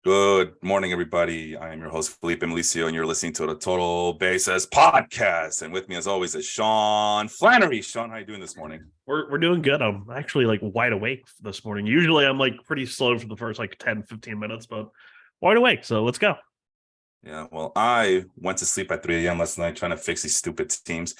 Good morning, everybody. I am your host, Felipe Milicio, and you're listening to the Total Basis podcast. And with me, as always, is Sean Flannery. Sean, how are you doing this morning? We're doing good. I'm actually like wide awake this morning. Usually I'm like pretty slow for the first like 10, 15 minutes, but wide awake. So let's go. Yeah, well, I went to sleep at 3 a.m. last night trying to fix these stupid teams.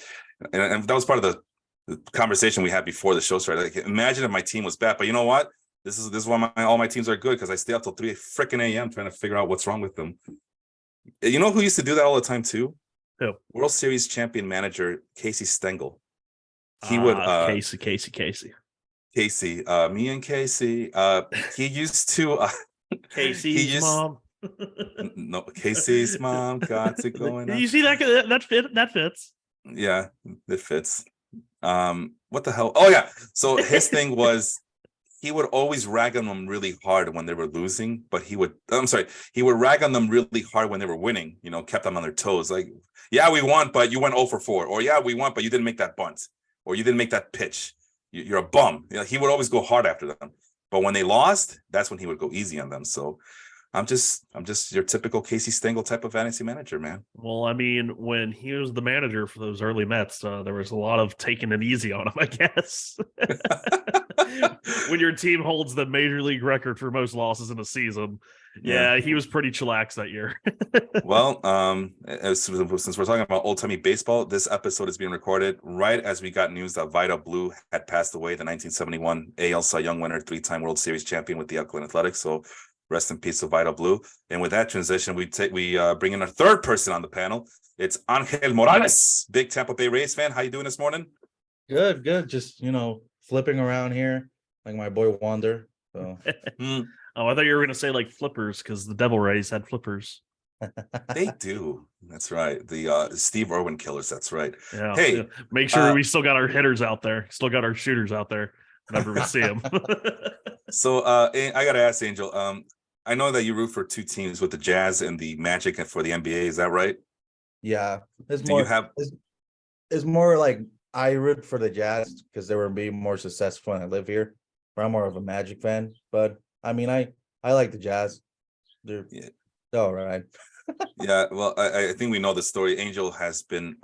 And that was part of the conversation we had before the show started. Like, imagine if my team was bad, but you know what? This is why all my teams are good, because I stay up till 3 freaking a.m. trying to figure out what's wrong with them. You know who used to do that all the time too? Who? World Series champion manager Casey Stengel. He would Casey. Me and Casey. He used to Casey's mom. No, Casey's mom got it going on. You see that fits. Yeah, it fits. What the hell? Oh yeah. So his thing was he would always rag on them really hard when they were losing, but he would rag on them really hard when they were winning, kept them on their toes. Like, yeah, we won, but you went 0 for 4. Or yeah, we won, but you didn't make that bunt. Or you didn't make that pitch. You're a bum. He would always go hard after them. But when they lost, that's when he would go easy on them. So I'm just your typical Casey Stengel type of fantasy manager, man. Well, I mean, when he was the manager for those early Mets, there was a lot of taking it easy on him, I guess. When your team holds the major league record for most losses in a season, yeah, he was pretty chillax that year. Well, since we're talking about old-timey baseball, this episode is being recorded right as we got news that Vida Blue had passed away, the 1971 AL Cy Young winner, 3-time World Series champion with the Oakland Athletics. So rest in peace to Vida Blue. And with that transition, we bring in our third person on the panel. It's Angel Morales, big Tampa Bay Rays fan. How you doing this morning? Good. Just, flipping around here like my boy Wander. So. Oh, I thought you were going to say like flippers, because the Devil Rays had flippers. They do. That's right. The Steve Irwin killers. That's right. Yeah. Hey, yeah. Make sure we still got our hitters out there. Still got our shooters out there whenever we see them. So I got to ask Angel. I know that you root for two teams with the Jazz and the Magic for the NBA. Is that right? Yeah. It's more like I root for the Jazz because they were being more successful when I live here. But I'm more of a Magic fan. But I mean, I like the Jazz. They're all right. Yeah, well, I think we know the story. Angel has been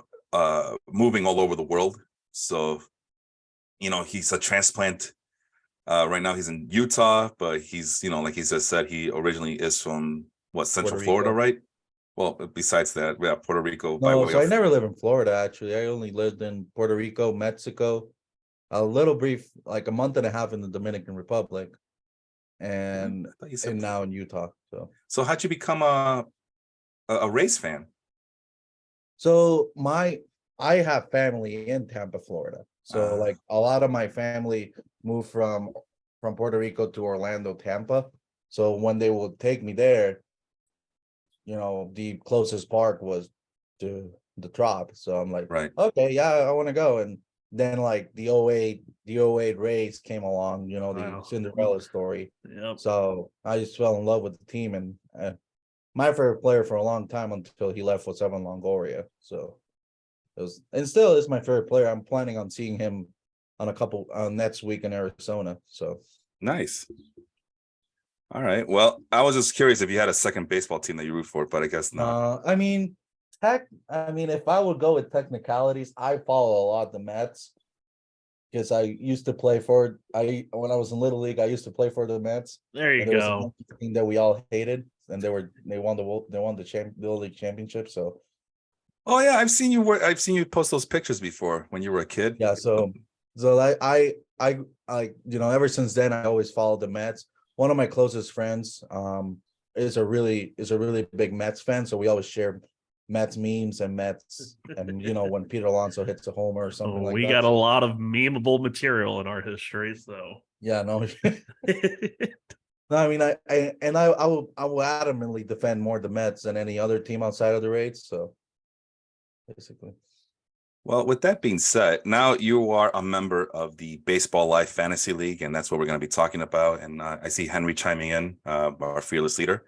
moving all over the world. So, he's a transplant. Right now he's in Utah, but he's, like he just said, he originally is from Central Florida, right? Well, besides that, yeah, Puerto Rico. No, so I never lived in Florida, actually. I only lived in Puerto Rico, Mexico, a little brief, like a month and a half in the Dominican Republic, and now in Utah. So how'd you become a Rays fan? So I have family in Tampa, Florida. So like a lot of my family moved from Puerto Rico to Orlando, Tampa. So when they would take me there, the closest park was to the Trop. So I'm like, right, okay, yeah, I want to go. And then like the 08 Rays came along, the Cinderella story. Yep. So I just fell in love with the team, and my favorite player for a long time until he left was Evan Longoria. So still is my favorite player. I'm planning on seeing him on next week in Arizona. So nice. All right. Well, I was just curious if you had a second baseball team that you root for, but I guess not. I mean, if I would go with technicalities, I follow a lot the Mets because I used to play for. When I was in Little League, I used to play for the Mets. There you go. Was a thing that we all hated, and they won the Little League championship. So. Oh yeah, I've seen you post those pictures before when you were a kid. Yeah, so I ever since then I always followed the Mets. One of my closest friends is a really big Mets fan, so we always share Mets memes and Mets, and when Peter Alonso hits a homer or something like that. We got a lot of memeable material in our history, so yeah, no. No, I mean I will adamantly defend more the Mets than any other team outside of the Rays. So. Basically. Well, with that being said, now you are a member of the Baseball Life Fantasy League, and that's what we're going to be talking about. And I see Henry chiming in, our fearless leader.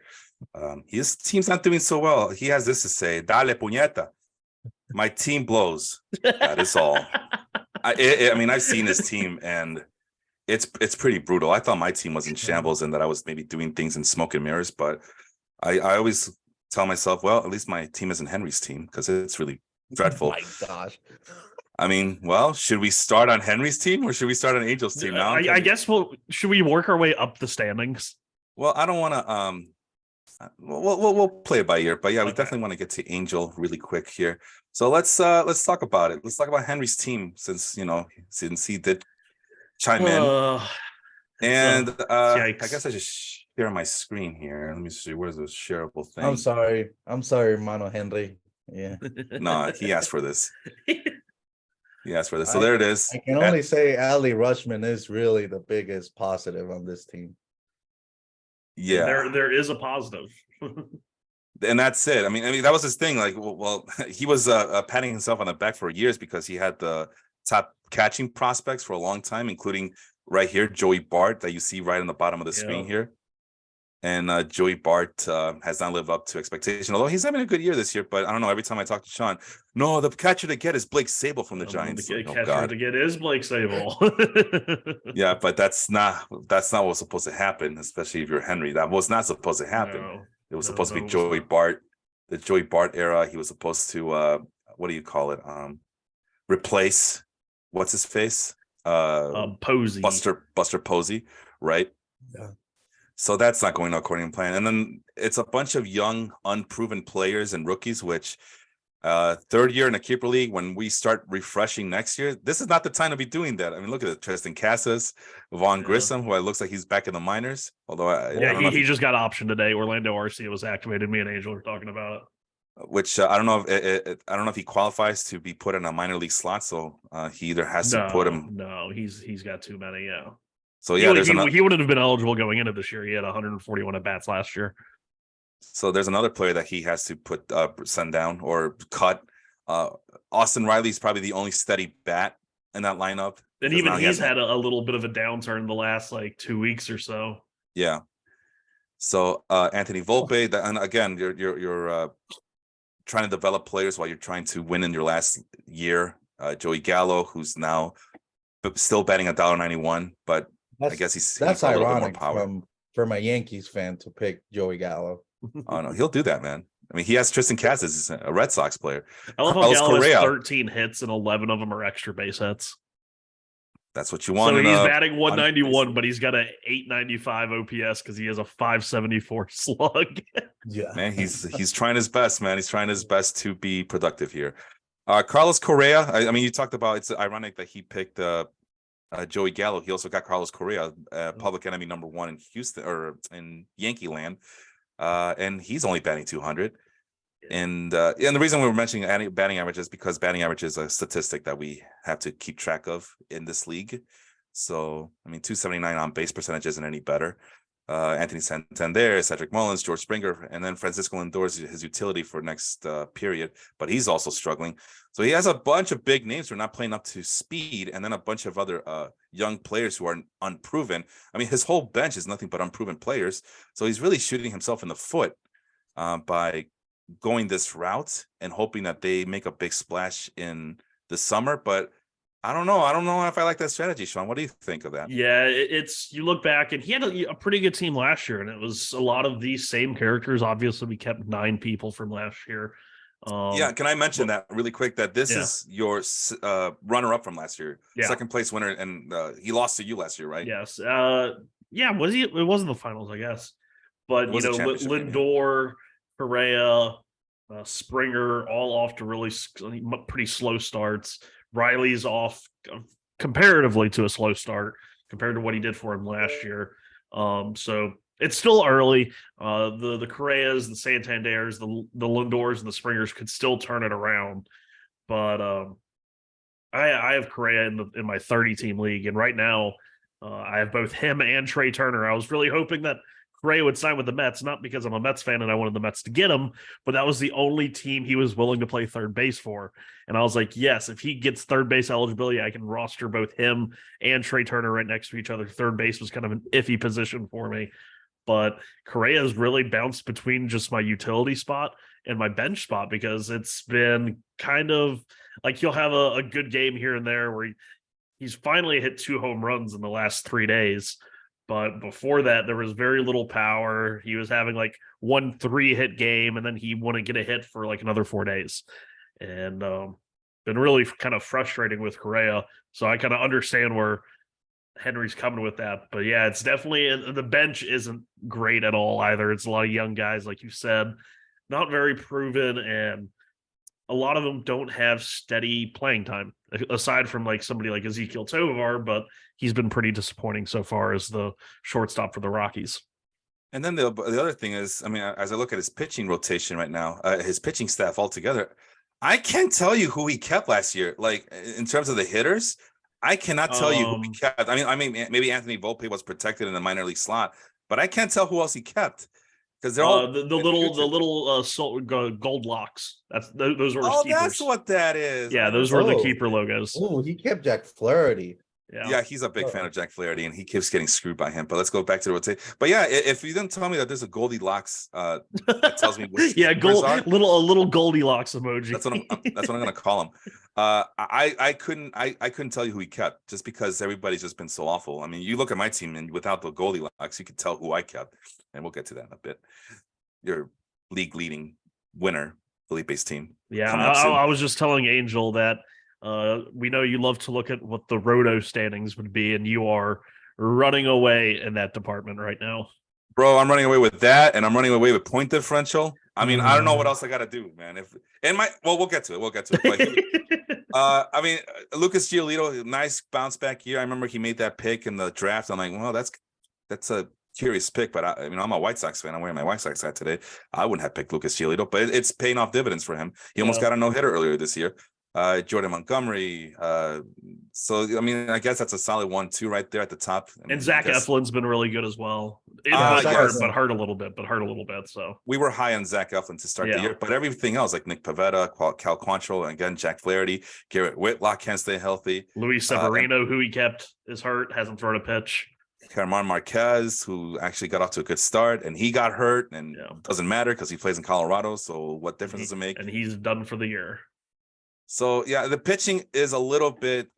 His team's not doing so well. He has this to say: "Dale puñeta, my team blows." That is all. I mean, I've seen his team, and it's pretty brutal. I thought my team was in shambles and that I was maybe doing things in smoke and mirrors, but I always tell myself, well, at least my team isn't Henry's team because it's really dreadful. My gosh. I mean, well, should we start on Henry's team or should we start on Angel's team now? I guess should we work our way up the standings? Well, I don't want to. We'll play it by ear, but yeah, we Okay. definitely want to get to Angel really quick here. So let's talk about it. Let's talk about Henry's team since he did chime in. And I yikes. guess I just share my screen here. Let me see. Where's the shareable thing? I'm sorry, Mano Henry. Yeah. No, he asked for this. He asked for this. So I- there it is. I can only say Ali Rushman is really the biggest positive on this team. Yeah. There is a positive. And that's it. I mean, that was his thing. Like, well, he was patting himself on the back for years because he had the top catching prospects for a long time, including right here, Joey Bart, that you see right on the bottom of the screen here. And Joey Bart has not lived up to expectation, although he's having a good year this year. But I don't know. Every time I talk to Sean, no, the catcher to get is Blake Sable from the Giants. The Like, oh, catcher God. to get is Blake Sable. Yeah, but that's not what's supposed to happen, especially if you're Henry. That was not supposed to happen. No, It was no, supposed to no, be it was Joey not. Bart, the Joey Bart era. He was supposed to what do you call it? Replace what's his face? Posey. Buster Posey, right? Yeah. So that's not going according to plan. And then it's a bunch of young, unproven players and rookies, which third year in the keeper league, when we start refreshing next year, this is not the time to be doing that. I mean, look at it. Tristan Casas, Vaughn Grissom, who it looks like he's back in the minors. Although I don't know he just got optioned today. Orlando RC was activated. Me and Angel were talking about it. which I don't know if I don't know if he qualifies to be put in a minor league slot. So he either has to put him. No, he's got too many. Yeah. So yeah, he wouldn't have been eligible going into this year. He had 141 at bats last year. So there's another player that he has to send down or cut. Austin Riley's probably the only steady bat in that lineup. And even he's had a little bit of a downturn the last like 2 weeks or so. Yeah. So Anthony Volpe, and again, you're trying to develop players while you're trying to win in your last year. Joey Gallo, who's now still batting $1.91, but I guess that's he's a little bit more ironic power. from a Yankees fan to pick Joey Gallo. Oh no, he'll do that, man. I mean, he has Tristan Casas, a Red Sox player. I love how Carlos Gallo has Correa. 13 hits and 11 of them are extra base hits. That's what you want. So he's batting 191, but he's got an 895 OPS because he has a 574 slug. Yeah, Man, he's trying his best, man. He's trying his best to be productive here. Carlos Correa. I mean, you talked about it's ironic that he picked Joey Gallo. He also got Carlos Correa, public enemy number one in Houston or in Yankee land, and he's only batting 200. And the reason we were mentioning batting average is because batting average is a statistic that we have to keep track of in this league. So, I mean, 279 on base percentage isn't any better. Anthony Santander, Cedric Mullins, George Springer, and then Francisco Lindor's his utility for next period, but he's also struggling. So he has a bunch of big names who are not playing up to speed, and then a bunch of other young players who are unproven. I mean, his whole bench is nothing but unproven players. So he's really shooting himself in the foot by going this route and hoping that they make a big splash in the summer. But I don't know if I like that strategy, Sean. What do you think of that? Yeah, it's you look back and he had a pretty good team last year, and it was a lot of these same characters. Obviously, we kept 9 people from last year. Yeah, can I mention that really quick? That this is your runner-up from last year, second place winner, and he lost to you last year, right? Yes. Yeah, was he? It wasn't the finals, I guess. But Lindor, Correa, Springer, all off to really pretty slow starts. Riley's off comparatively to a slow start compared to what he did for him last year. So it's still early. The Correas, the Santanders, the Lindors, and the Springers could still turn it around. But I have Correa in my 30-team league, and right now I have both him and Trey Turner. I was really hoping that Correa would sign with the Mets, not because I'm a Mets fan and I wanted the Mets to get him, but that was the only team he was willing to play third base for. And I was like, yes, if he gets third base eligibility, I can roster both him and Trey Turner right next to each other. Third base was kind of an iffy position for me. But Correa has really bounced between just my utility spot and my bench spot because it's been kind of like he'll have a good game here and there where he's finally hit 2 home runs in the last 3 days. But before that, there was very little power. He was having like 1 3-hit game, and then he wouldn't get a hit for like another 4 days. And been really kind of frustrating with Correa. So I kind of understand where Henry's coming with that. But yeah, it's definitely the bench isn't great at all either. It's a lot of young guys, like you said, not very proven, and a lot of them don't have steady playing time, aside from like somebody like Ezekiel Tovar, but he's been pretty disappointing so far as the shortstop for the Rockies. And then the other thing is, I mean, as I look at his pitching rotation right now, his pitching staff altogether, I can't tell you who he kept last year. Like in terms of the hitters, I cannot tell you who he kept. I mean, maybe Anthony Volpe was protected in the minor league slot, but I can't tell who else he kept. Because they're all the little gold locks. Those were his keepers. That's what that is. Yeah, those were the keeper logos. Oh, he kept Jack Flaherty. Yeah, he's a big fan of Jack Flaherty, and he keeps getting screwed by him. But let's go back to the rotation. But yeah, if you didn't tell me that there's a Goldilocks, that tells me which yeah, a little Goldilocks emoji. That's what I'm gonna call him. I couldn't tell you who he kept just because everybody's just been so awful. I mean, you look at my team, and without the Goldilocks, you could tell who I kept, and we'll get to that in a bit. Your league leading winner, Felipe's team. Yeah, I was just telling Angel that. We know you love to look at what the roto standings would be, and you are running away in that department right now. Bro, I'm running away with that, and I'm running away with point differential. I mean, I don't know what else I got to do, man. We'll get to it. But I mean, Lucas Giolito, nice bounce back year. I remember he made that pick in the draft. I'm like, well, that's a curious pick, but I'm a White Sox fan. I'm wearing my White Sox hat today. I wouldn't have picked Lucas Giolito, but it's paying off dividends for him. He almost got a no-hitter earlier this year. Jordan Montgomery. So I mean, I guess that's a solid 1-2 right there at the top. And Zach Eflin's been really good as well. It hurt a little bit. So we were high on Zach Eflin to start the year, but everything else like Nick Pivetta, Cal Quantrill, and again Jack Flaherty, Garrett Whitlock can't stay healthy. Luis Severino, who he kept, is hurt, hasn't thrown a pitch. German Marquez, who actually got off to a good start, and he got hurt, and it doesn't matter because he plays in Colorado. So what difference does it make? And he's done for the year. So yeah, the pitching is a little bit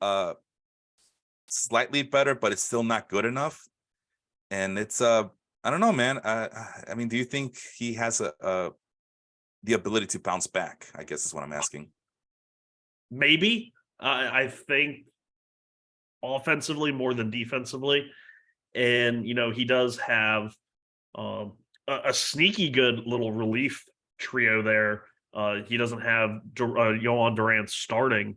slightly better, but it's still not good enough. And it's I don't know, man. I mean, do you think he has the ability to bounce back? I guess is what I'm asking. Maybe. I think offensively more than defensively. And he does have a sneaky good little relief trio there. He doesn't have Yohan Duran starting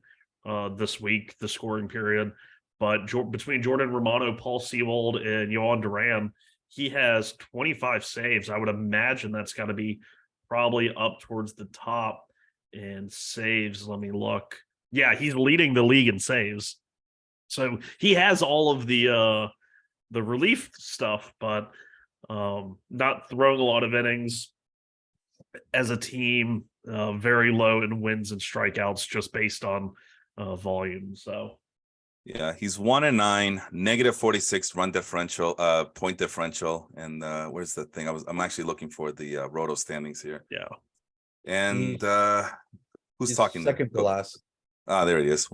this week, the scoring period, but between Jordan Romano, Paul Sewald, and Yohan Duran, he has 25 saves. I would imagine that's got to be probably up towards the top in saves. Let me look. Yeah, he's leading the league in saves. So he has all of the relief stuff, but not throwing a lot of innings as a team. Very low in wins and strikeouts just based on volume. So yeah, he's 1-9, -46 run differential, point differential. And where's the thing? I'm actually looking for the roto standings here. Yeah. And who's talking? Second to last. There it is.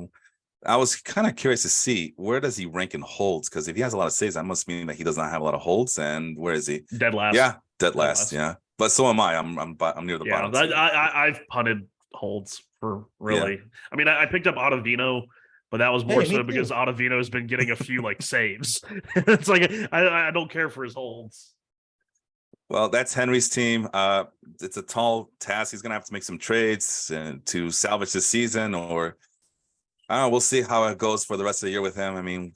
I was kind of curious to see where does he rank in holds, because if he has a lot of saves, that must mean that he does not have a lot of holds. And where is he? Dead last. Yeah, dead last. Yeah. But so am I. I'm near the bottom. I've punted holds for really. Yeah. I mean, I picked up Ottavino, but that was more so because Ottavino has been getting a few like saves. It's like I don't care for his holds. Well, that's Henry's team. It's a tall task. He's gonna have to make some trades to salvage the season, or I don't know. We'll see how it goes for the rest of the year with him. I mean,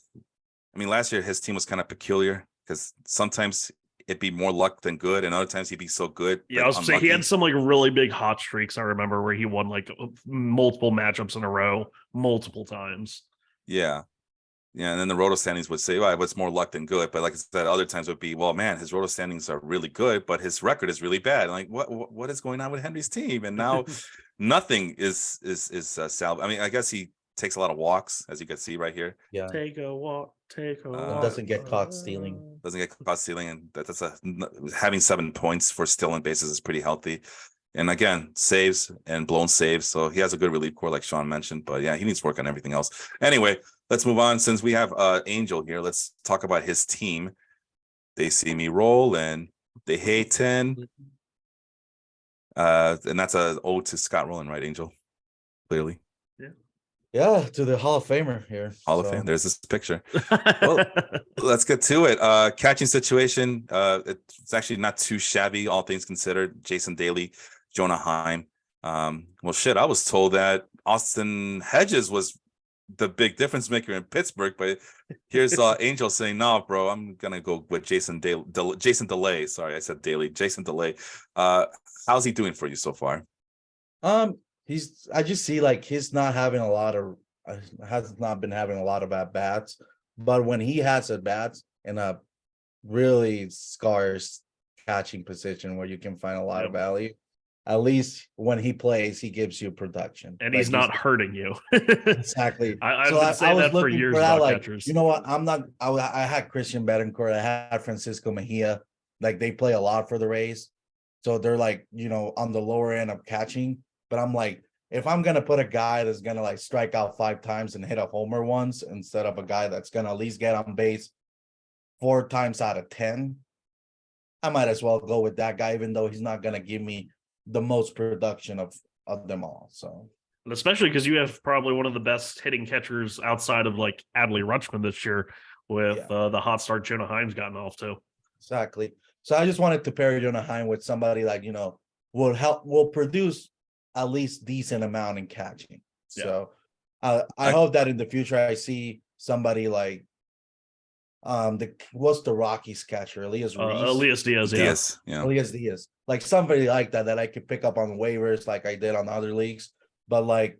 last year his team was kind of peculiar because sometimes it'd be more luck than good, and other times he'd be so good. Yeah, I was saying he had some like really big hot streaks. I remember where he won like multiple matchups in a row, multiple times. Yeah, and then the roto standings would say, "Well, it's more luck than good." But like I said, other times would be, "Well, man, his roto standings are really good, but his record is really bad." Like, what is going on with Henry's team? And now nothing is salvage. I mean, I guess he takes a lot of walks, as you can see right here. Yeah, take a walk. Doesn't get caught stealing. And that's having 7 points for stealing bases is pretty healthy. And again, saves and blown saves. So he has a good relief core, like Sean mentioned. But yeah, he needs to work on everything else. Anyway, let's move on. Since we have Angel here, let's talk about his team. They see me roll and they hate 10. And that's a ode to Scott Rowland, right, Angel? Clearly. Yeah, to the Hall of Famer here. Hall of Fame. There's this picture. Well, let's get to it. Catching situation. It's actually not too shabby, all things considered. Jason Daly, Jonah Heim. Well, shit, I was told that Austin Hedges was the big difference maker in Pittsburgh, but here's Angel saying, "No, bro, I'm gonna go with Jason Delay. Sorry, I said Daly. Jason Delay. How's he doing for you so far? I just see like he's not having a lot of has not been having a lot of at bats, but when he has at bats in a really scarce catching position where you can find a lot of value, at least when he plays, he gives you production, and like, he's not hurting you. Exactly. I've been saying that for years about catchers. You know what? I had Christian Betancourt, I had Francisco Mejia, like they play a lot for the Rays, so they're like, you know, on the lower end of catching. But I'm like, if I'm gonna put a guy that's gonna like strike out 5 times and hit a homer once, instead of a guy that's gonna at least get on base 4 times out of 10, I might as well go with that guy, even though he's not gonna give me the most production of them all. So, and especially because you have probably one of the best hitting catchers outside of like Adley Rutschman this year, with the hot start Jonah Heim's gotten off to. Exactly. So I just wanted to pair Jonah Heim with somebody like, you know, will produce at least decent amount in catching. So I hope that in the future I see somebody like what's the Rockies catcher? Elias Diaz. Elias Diaz. Like somebody like that I could pick up on waivers like I did on other leagues. But like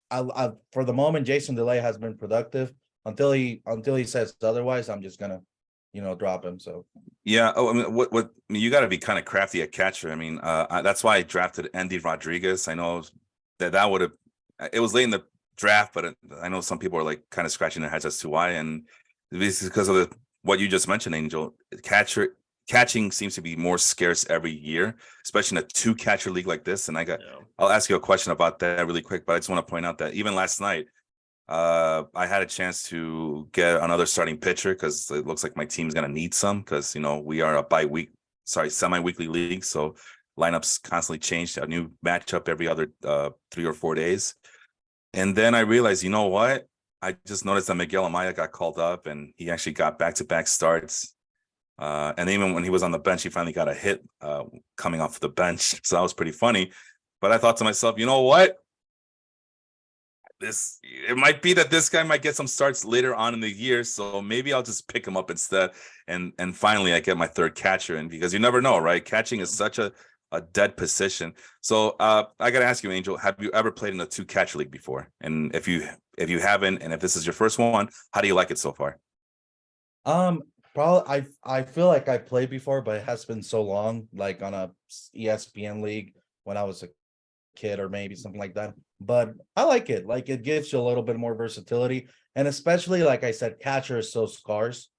I for the moment, Jason Delay has been productive until he says otherwise. I'm just gonna, you know, drop him. So yeah. Oh, I mean, you got to be kind of crafty at catcher. I mean, that's why I drafted Andy Rodriguez. I know that would have. It was late in the draft, but I know some people are like kind of scratching their heads as to why, and this is because of what you just mentioned, Angel. Catching seems to be more scarce every year, especially in a 2-catcher league like this. And I'll ask you a question about that really quick, but I just want to point out that even last night, I had a chance to get another starting pitcher because it looks like my team's gonna need some, because you know we are a semi-weekly league, so lineups constantly change, a new matchup every other 3 or 4 days. And then I realized, you know what? I just noticed that Miguel Amaya got called up, and he actually got back-to-back starts. And even when he was on the bench, he finally got a hit coming off the bench, so that was pretty funny. But I thought to myself, you know what? It might be that this guy might get some starts later on in the year, so maybe I'll just pick him up instead, and finally I get my third catcher in, because you never know, right? Catching is such a dead position. So I gotta ask you, Angel, have you ever played in a 2-catcher league before? And if you haven't, and if this is your first one, how do you like it so far? Probably I feel like I played before, but it has been so long, like on a ESPN league when I was a kid or maybe something like that. But I like it. Like it gives you a little bit more versatility, and especially like I said, catcher is so scarce.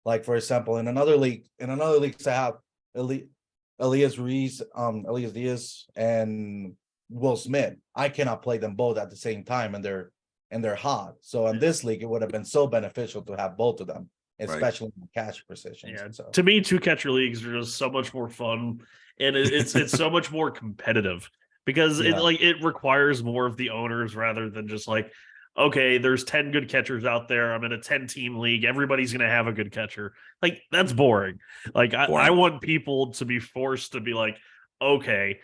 Like for example, in another league, I have Elias Diaz and Will Smith. I cannot play them both at the same time, and they're hot. So in this league, it would have been so beneficial to have both of them, especially in the catcher position. Yeah. So to me, 2-catcher leagues are just so much more fun, and it's so much more competitive, because it requires more of the owners rather than just like, okay, there's 10 good catchers out there. I'm in a 10-team league. Everybody's going to have a good catcher. Like, that's boring. Like, I want people to be forced to be like, okay,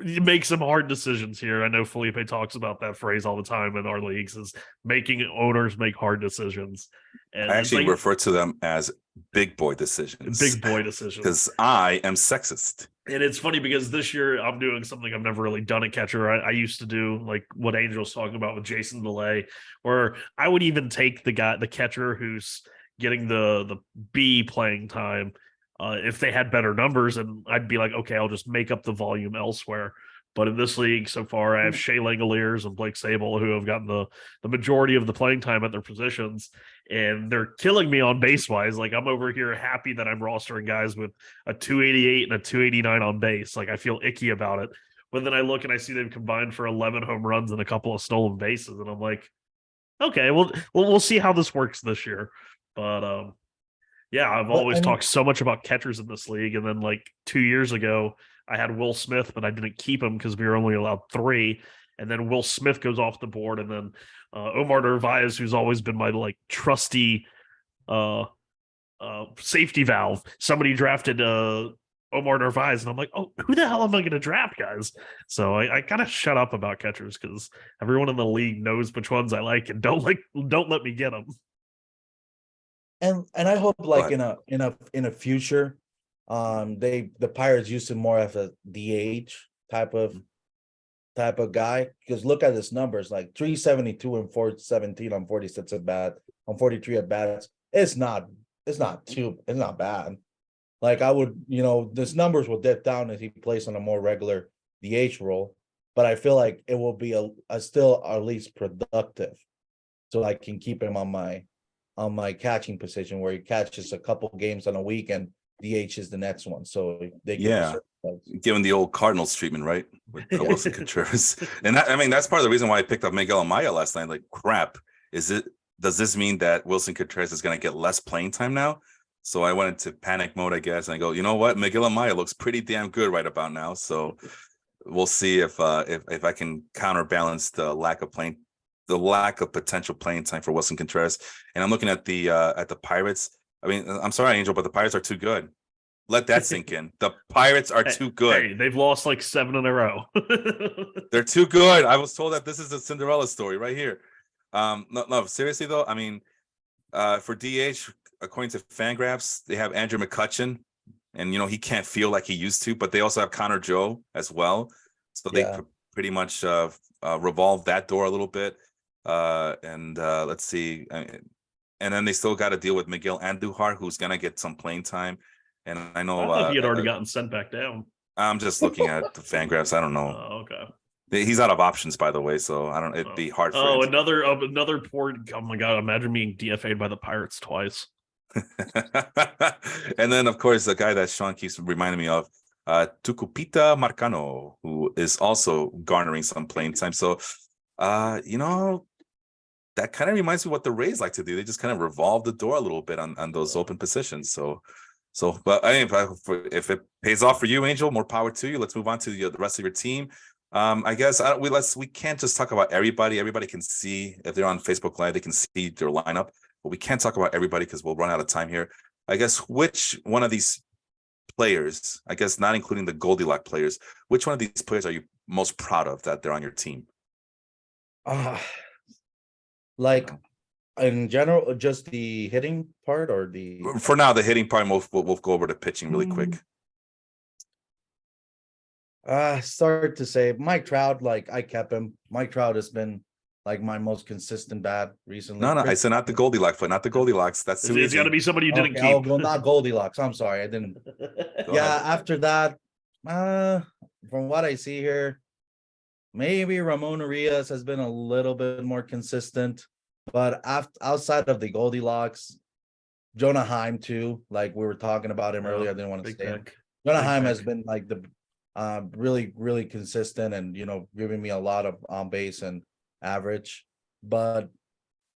you make some hard decisions here. I know Felipe talks about that phrase all the time in our leagues, is making owners make hard decisions. And I actually refer to them as big boy decisions. Big boy decisions. Because I am sexist. And it's funny because this year I'm doing something I've never really done at catcher. I used to do like what Angel's talking about with Jason Delay, where I would even take the catcher who's getting the B playing time, if they had better numbers, and I'd be like, okay, I'll just make up the volume elsewhere. But in this league so far, I have Shea Langoliers and Blake Sable, who have gotten the majority of the playing time at their positions, and they're killing me on base wise. Like, I'm over here happy that I'm rostering guys with a 288 and a 289 on base. Like, I feel icky about it. But then I look and I see they've combined for 11 home runs and a couple of stolen bases, and I'm like, Okay, well, we'll see how this works this year. But yeah, I've But always I mean, talked so much about catchers in this league, and then like 2 years ago, I had Will Smith, but I didn't keep him because we were only allowed three. And then Will Smith goes off the board, and then Omar Narvaez, who's always been my like trusty uh safety valve. Somebody drafted Omar Narvaez, and I'm like, oh, who the hell am I going to draft, guys? So I kind of shut up about catchers because everyone in the league knows which ones I like, and don't let me get them. and I hope like But in a future, the Pirates use him more as a DH type of guy. Because look at his numbers, like 372 and 417 on 46 at bat, on 43 at bats. It's not bad. Like I would, this numbers will dip down as he plays on a more regular DH role, but I feel like it will be a still at least productive, so I can keep him on my catching position where he catches a couple games on a week and DH is the next one, so they can yeah, given the old Cardinals treatment, right? With Yeah. Wilson Contreras. And I mean, that's part of the reason why I picked up Miguel Amaya last night. Like, crap, does this mean that Wilson Contreras is going to get less playing time now? So I went into panic mode, I guess, and I go, you know what? Miguel Amaya looks pretty damn good right about now. So we'll see if I can counterbalance the lack of potential playing time for Wilson Contreras. And I'm looking at the Pirates. I mean, I'm sorry, Angel, but the Pirates are too good. Let that sink in. The Pirates are too good. Hey, they've lost like 7 in a row. They're too good. I was told that this is a Cinderella story right here. No, seriously though. I mean, for DH, according to Fangraphs, they have Andrew McCutchen, and he can't feel like he used to. But they also have Connor Joe as well, so they pretty much revolve that door a little bit. Let's see, and then they still got to deal with Miguel Andujar, who's gonna get some playing time. And I know I thought he had already gotten sent back down. I'm just looking at the Fangraphs. I don't know. Oh, okay. He's out of options, by the way, so I don't. It'd be hard for him. Another poor. Oh my god! Imagine being DFA'd by the Pirates twice. And then, of course, the guy that Sean keeps reminding me of, Tucupita Marcano, who is also garnering some playing time. So, that kind of reminds me of what the Rays like to do. They just kind of revolve the door a little bit on those open positions. So, but I mean, if it pays off for you, Angel, more power to you. Let's move on to the rest of your team. I guess we can't just talk about everybody. Everybody can see, if they're on Facebook Live, they can see their lineup, but we can't talk about everybody because we'll run out of time here. I guess which one of these players, I guess not including the Goldilocks players, which one of these players are you most proud of that they're on your team? Like in general, just the hitting part or the. For now, the hitting part. We'll go over the pitching really quick. Start to say Mike Trout, like I kept him. Mike Trout has been like my most consistent bat recently. No, I said not the Goldilocks, but not the Goldilocks. That's too easy. It's got to be somebody you didn't keep. Oh, well, not Goldilocks. I'm sorry, I didn't. After that, from what I see here, maybe Ramon Urias has been a little bit more consistent, but outside of the Goldilocks, Jonah Heim too. Like we were talking about him earlier. I didn't want to say him. Jonah Heim has been like the really, really consistent and giving me a lot of on base and average. But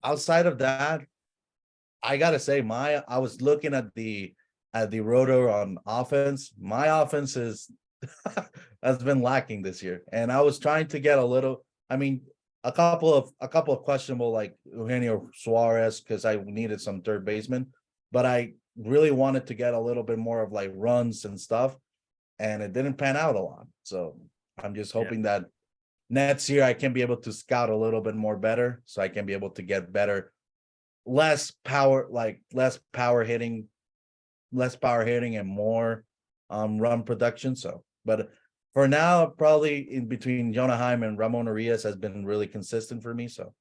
outside of that, I gotta say I was looking at the rotor on offense. My offense has been lacking this year, and I was trying to get a couple of questionable, like Eugenio Suarez, because I needed some third baseman, but I really wanted to get a little bit more of like runs and stuff, and it didn't pan out a lot. So I'm just hoping that next year I can be able to scout a little bit more better, so I can be able to get better, less power hitting and more run production. So, but for now, probably in between Jonah Heim and Ramon Urias has been really consistent for me. So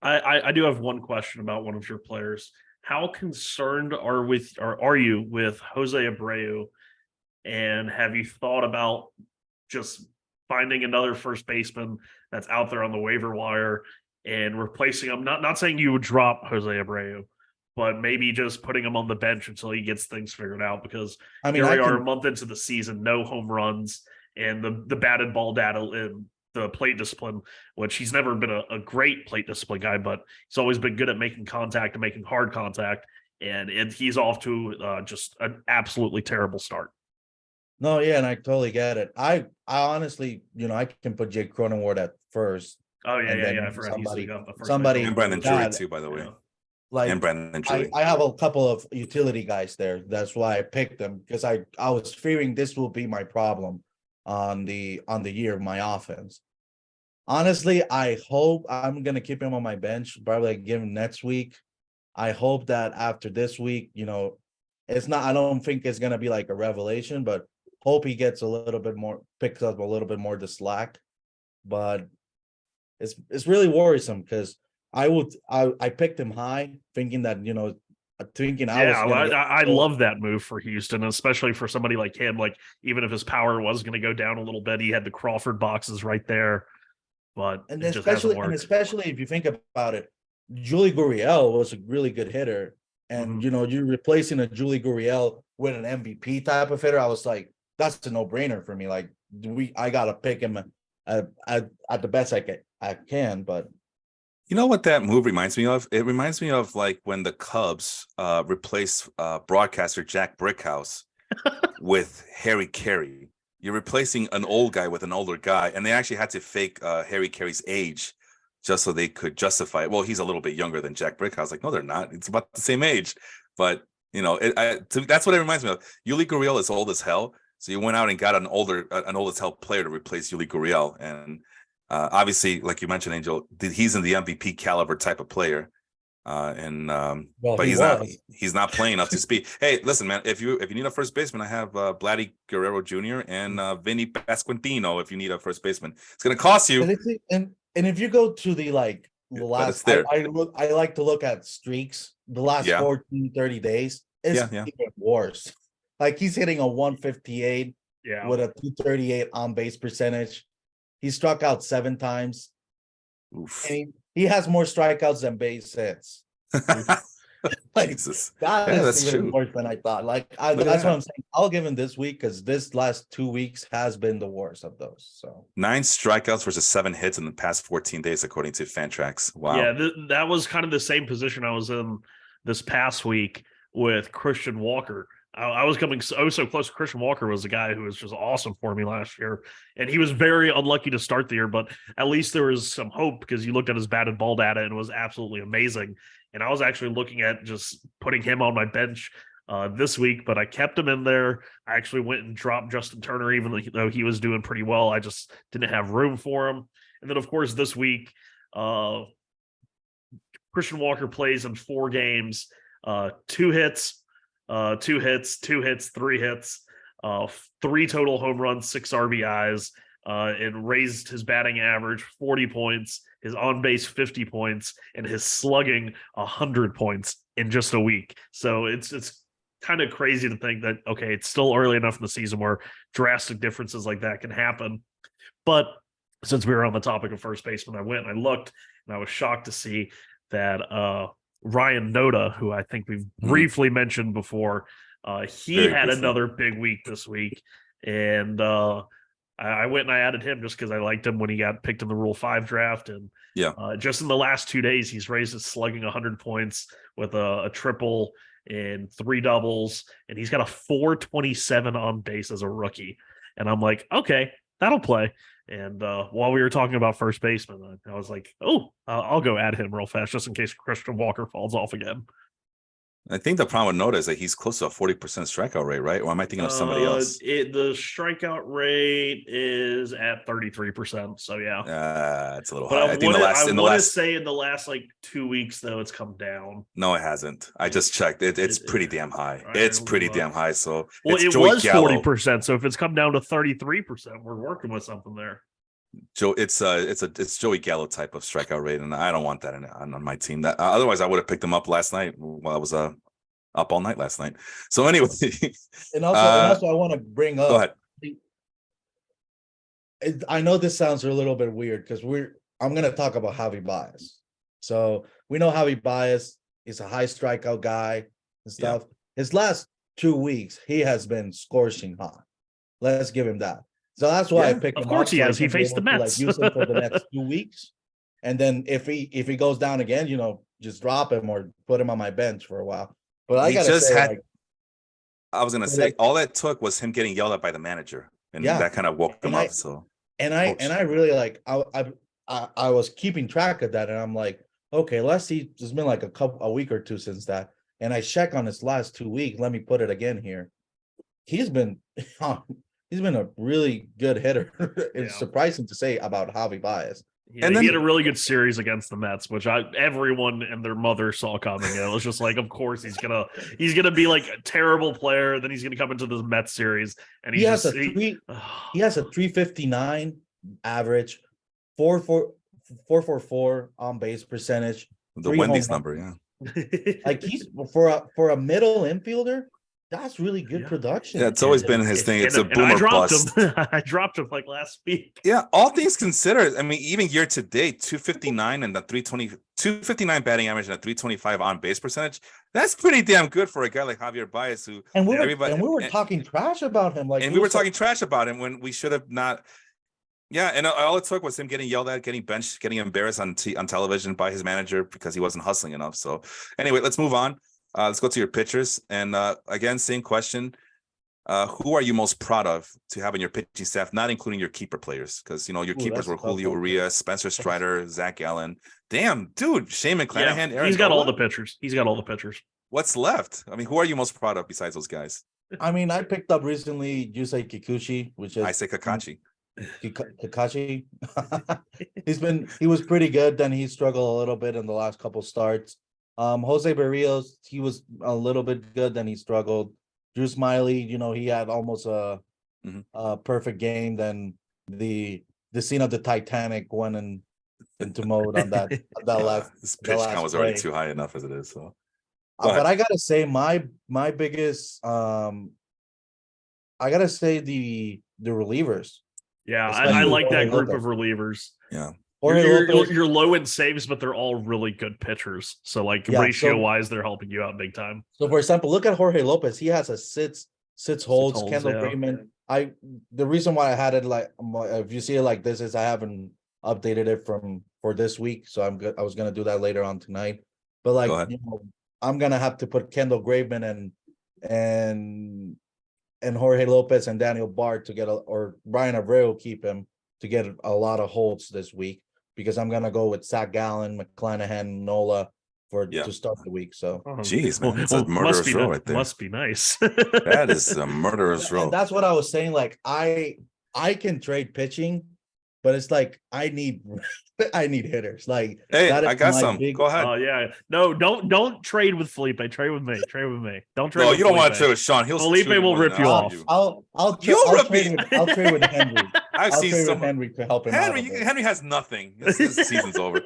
I do have one question about one of your players. How concerned are you with Jose Abreu? And have you thought about just finding another first baseman that's out there on the waiver wire and replacing him? Not saying you would drop Jose Abreu, but maybe just putting him on the bench until he gets things figured out. Because here we are a month into the season, no home runs, and the batted ball data the plate discipline, which he's never been a great plate discipline guy, but he's always been good at making contact and making hard contact. And he's off to just an absolutely terrible start. No, yeah, and I totally get it. I honestly, I can put Jake Cronenworth at first. Oh yeah, And yeah, then yeah. I forgot somebody- he's the first somebody- And Brandon Drury God, too, by the way. Yeah. Like And Brandon Drury. I have a couple of utility guys there. That's why I picked them, because I was fearing this will be my problem on the year of my offense. Honestly, I hope I'm gonna keep him on my bench, probably give him next week. I hope that after this week, it's not, I don't think it's gonna be like a revelation, but hope he gets a little bit more, picks up a little bit more the slack. But it's really worrisome because I picked him high, thinking that thinking I was Yeah, gonna get- I love that move for Houston, especially for somebody like him. Like, even if his power was going to go down a little bit, he had the Crawford boxes right there. But and it just hasn't worked. especially if you think about it, Julie Gurriel was a really good hitter, and Mhm. you're replacing a Julie Gurriel with an MVP type of hitter. I was like, that's a no brainer for me. Like, I gotta pick him at the best I can, but. You know what that move reminds me of? It reminds me of like when the Cubs replaced broadcaster Jack Brickhouse with Harry Carey. You're replacing an old guy with an older guy, and they actually had to fake Harry Carey's age just so they could justify it. Well, he's a little bit younger than Jack Brickhouse. Like, no, they're not. It's about the same age. But that's what it reminds me of. Yuli Gurriel is old as hell, so you went out and got an old as hell player to replace Yuli Gurriel, and obviously, like you mentioned, Angel, he's in the MVP caliber type of player, but he's not playing up to speed. Hey, listen, man, if you need a first baseman, I have Vladdy Guerrero Jr. and Vinny Pasquantino. If you need a first baseman, it's going to cost you. And if you go to the last, I like to look at streaks. The last 14, 30 days is even worse. Like, he's hitting a 158 with a 238 on base percentage. He struck out 7 times. Oof. And he has more strikeouts than base hits. Jesus. That's even worse than I thought. That's what I'm saying. I'll give him this week because this last 2 weeks has been the worst of those. So 9 strikeouts versus 7 hits in the past 14 days, according to Fantrax. Wow. Yeah, that was kind of the same position I was in this past week with Christian Walker. I was coming so close. Christian Walker was a guy who was just awesome for me last year, and he was very unlucky to start the year, but at least there was some hope because you looked at his batted ball data and it was absolutely amazing. And I was actually looking at just putting him on my bench this week, but I kept him in there. I actually went and dropped Justin Turner, even though he was doing pretty well. I just didn't have room for him. And then, of course, this week, Christian Walker plays in 4 games, 2 hits, 2 hits, 2 hits, 3 hits, 3 total home runs, 6 RBIs, and raised his batting average 40 points, his on base 50 points, and his slugging 100 points in just a week. So it's kind of crazy to think that, okay, it's still early enough in the season where drastic differences like that can happen. But since we were on the topic of first baseman, I went and I looked, and I was shocked to see that Ryan Noda, who I think we've briefly mentioned before, he had another big week this week, and I went and I added him just because I liked him when he got picked in the Rule 5 draft, and just in the last 2 days, he's raised his slugging 100 points with a triple and 3 doubles, and he's got a 427 on base as a rookie, and I'm like, okay, that'll play. And while we were talking about first baseman, I was like, oh, I'll go add him real fast just in case Christian Walker falls off again. I think the problem with Noda is that he's close to a 40% strikeout rate, right? Or am I thinking of somebody else? The strikeout rate is at 33%. So yeah, it's a little but high. I want to say in the last 2 weeks though, it's come down. No, it hasn't. I just checked. It's pretty damn high. It's pretty damn high. So it was 40%. So if it's come down to 33%, we're working with something there. Joe, it's Joey Gallo type of strikeout rate, and I don't want that on my team. That otherwise I would have picked him up last night while I was up all night last night. So anyway, and also I want to bring up. Go ahead. I know this sounds a little bit weird because I'm going to talk about Javi Baez. So we know Javi Baez is a high strikeout guy and stuff. Yeah. His last 2 weeks, he has been scorching hot. Let's give him that. So that's why I Yeah, picked of him course up. he So I is. He can be faced the able to, like, Mets. use him for the next 2 weeks. And then if he goes down again, just drop him or put him on my bench for a while. But I He gotta just say, had. like, I was gonna so, say like, all it took was him getting yelled at by the manager, and yeah, that kind of woke him and up. I So and ouch. I really like I was keeping track of that, and I'm like, okay, let's see. It's been like a week or two since that, and I check on his last 2 weeks. Let me put it again here. He's been he's been a really good hitter. It's Yeah. surprising to say about Javi Baez. Yeah, And he had then- a really good series against the Mets, which everyone and their mother saw coming. It was just like, of course he's gonna be like a terrible player. Then he's gonna come into the Mets series, and He he's has just he has a 359 average, 444 on base percentage. The 3 Wendy's home number, yeah. Like, he's for a middle infielder, that's really good Yeah. production. Yeah, it's always been his thing. It's a and boomer I dropped bust. him. I dropped him like last week. Yeah, all things considered, I mean, even year to date, 259 and the 259 batting average and a 325 on base percentage. That's pretty damn good for a guy like Javier Baez, who And we everybody were talking trash about him. Like, and he we were was so- talking trash about him when we should have not. Yeah, and all it took was him getting yelled at, getting benched, getting embarrassed on television by his manager because he wasn't hustling enough. So anyway, let's move on. Let's go to your pitchers. And again, same question. Who are you most proud of to have in your pitching staff, not including your keeper players? Because your Ooh, keepers that's were a tough Julio one. Urias, Spencer Strider, Zach Allen. Damn, dude, Shane McClanahan, Aaron he's got all Nola? the pitchers. He's got all the pitchers. What's left? I mean, who are you most proud of besides those guys? I mean, I picked up recently Yusei Kikuchi, which is I say Kakachi. Kakashi. He was pretty good. Then he struggled a little bit in the last couple starts. Jose Barrios, he was a little bit good. Then he struggled. Drew Smiley, he had almost Mhm. a perfect game. Then the scene of the Titanic went into mode on that last. His the pitch last count was already play. too high enough as it is. So, But I gotta say, my biggest I gotta say the relievers. Yeah, Especially I like that Jorge group Lopez. of relievers. yeah. Jorge Lopez, You're low in saves, but they're all really good pitchers. So like Yeah, ratio so- wise, they're helping you out big time. so for example, look at Jorge Lopez. He has a sits holds. holds, Kendall yeah. Graveman. The reason why I had it like, if you see it like this, is I haven't updated it for this week, so I'm good. I was gonna do that later on tonight, but Go ahead. I'm gonna have to put Kendall Graveman and Jorge Lopez and Daniel Bard to get or Brian Abreu keep him to get a lot of holds this week, because I'm gonna go with Zach Gallen, McClanahan, Nola to start the week. So Jeez, man, that's a murderous row right there. Must be nice. That is a murderous row. and that's what I was saying. Like, I can trade pitching, but it's like I need hitters. Like, Hey, that is I got my some. big- Go ahead. Oh yeah, no, don't trade with Felipe. Trade with me. Trade with me. Don't trade. No, with you don't want Felipe. to trade with Sean. He'll Felipe shoot will more than rip you I'll off. do. I'll You'll rip trade me. I'll trade with Henry. I've I'll seen trade with some. Henry to help him out. a bit. Henry has nothing. His season's over.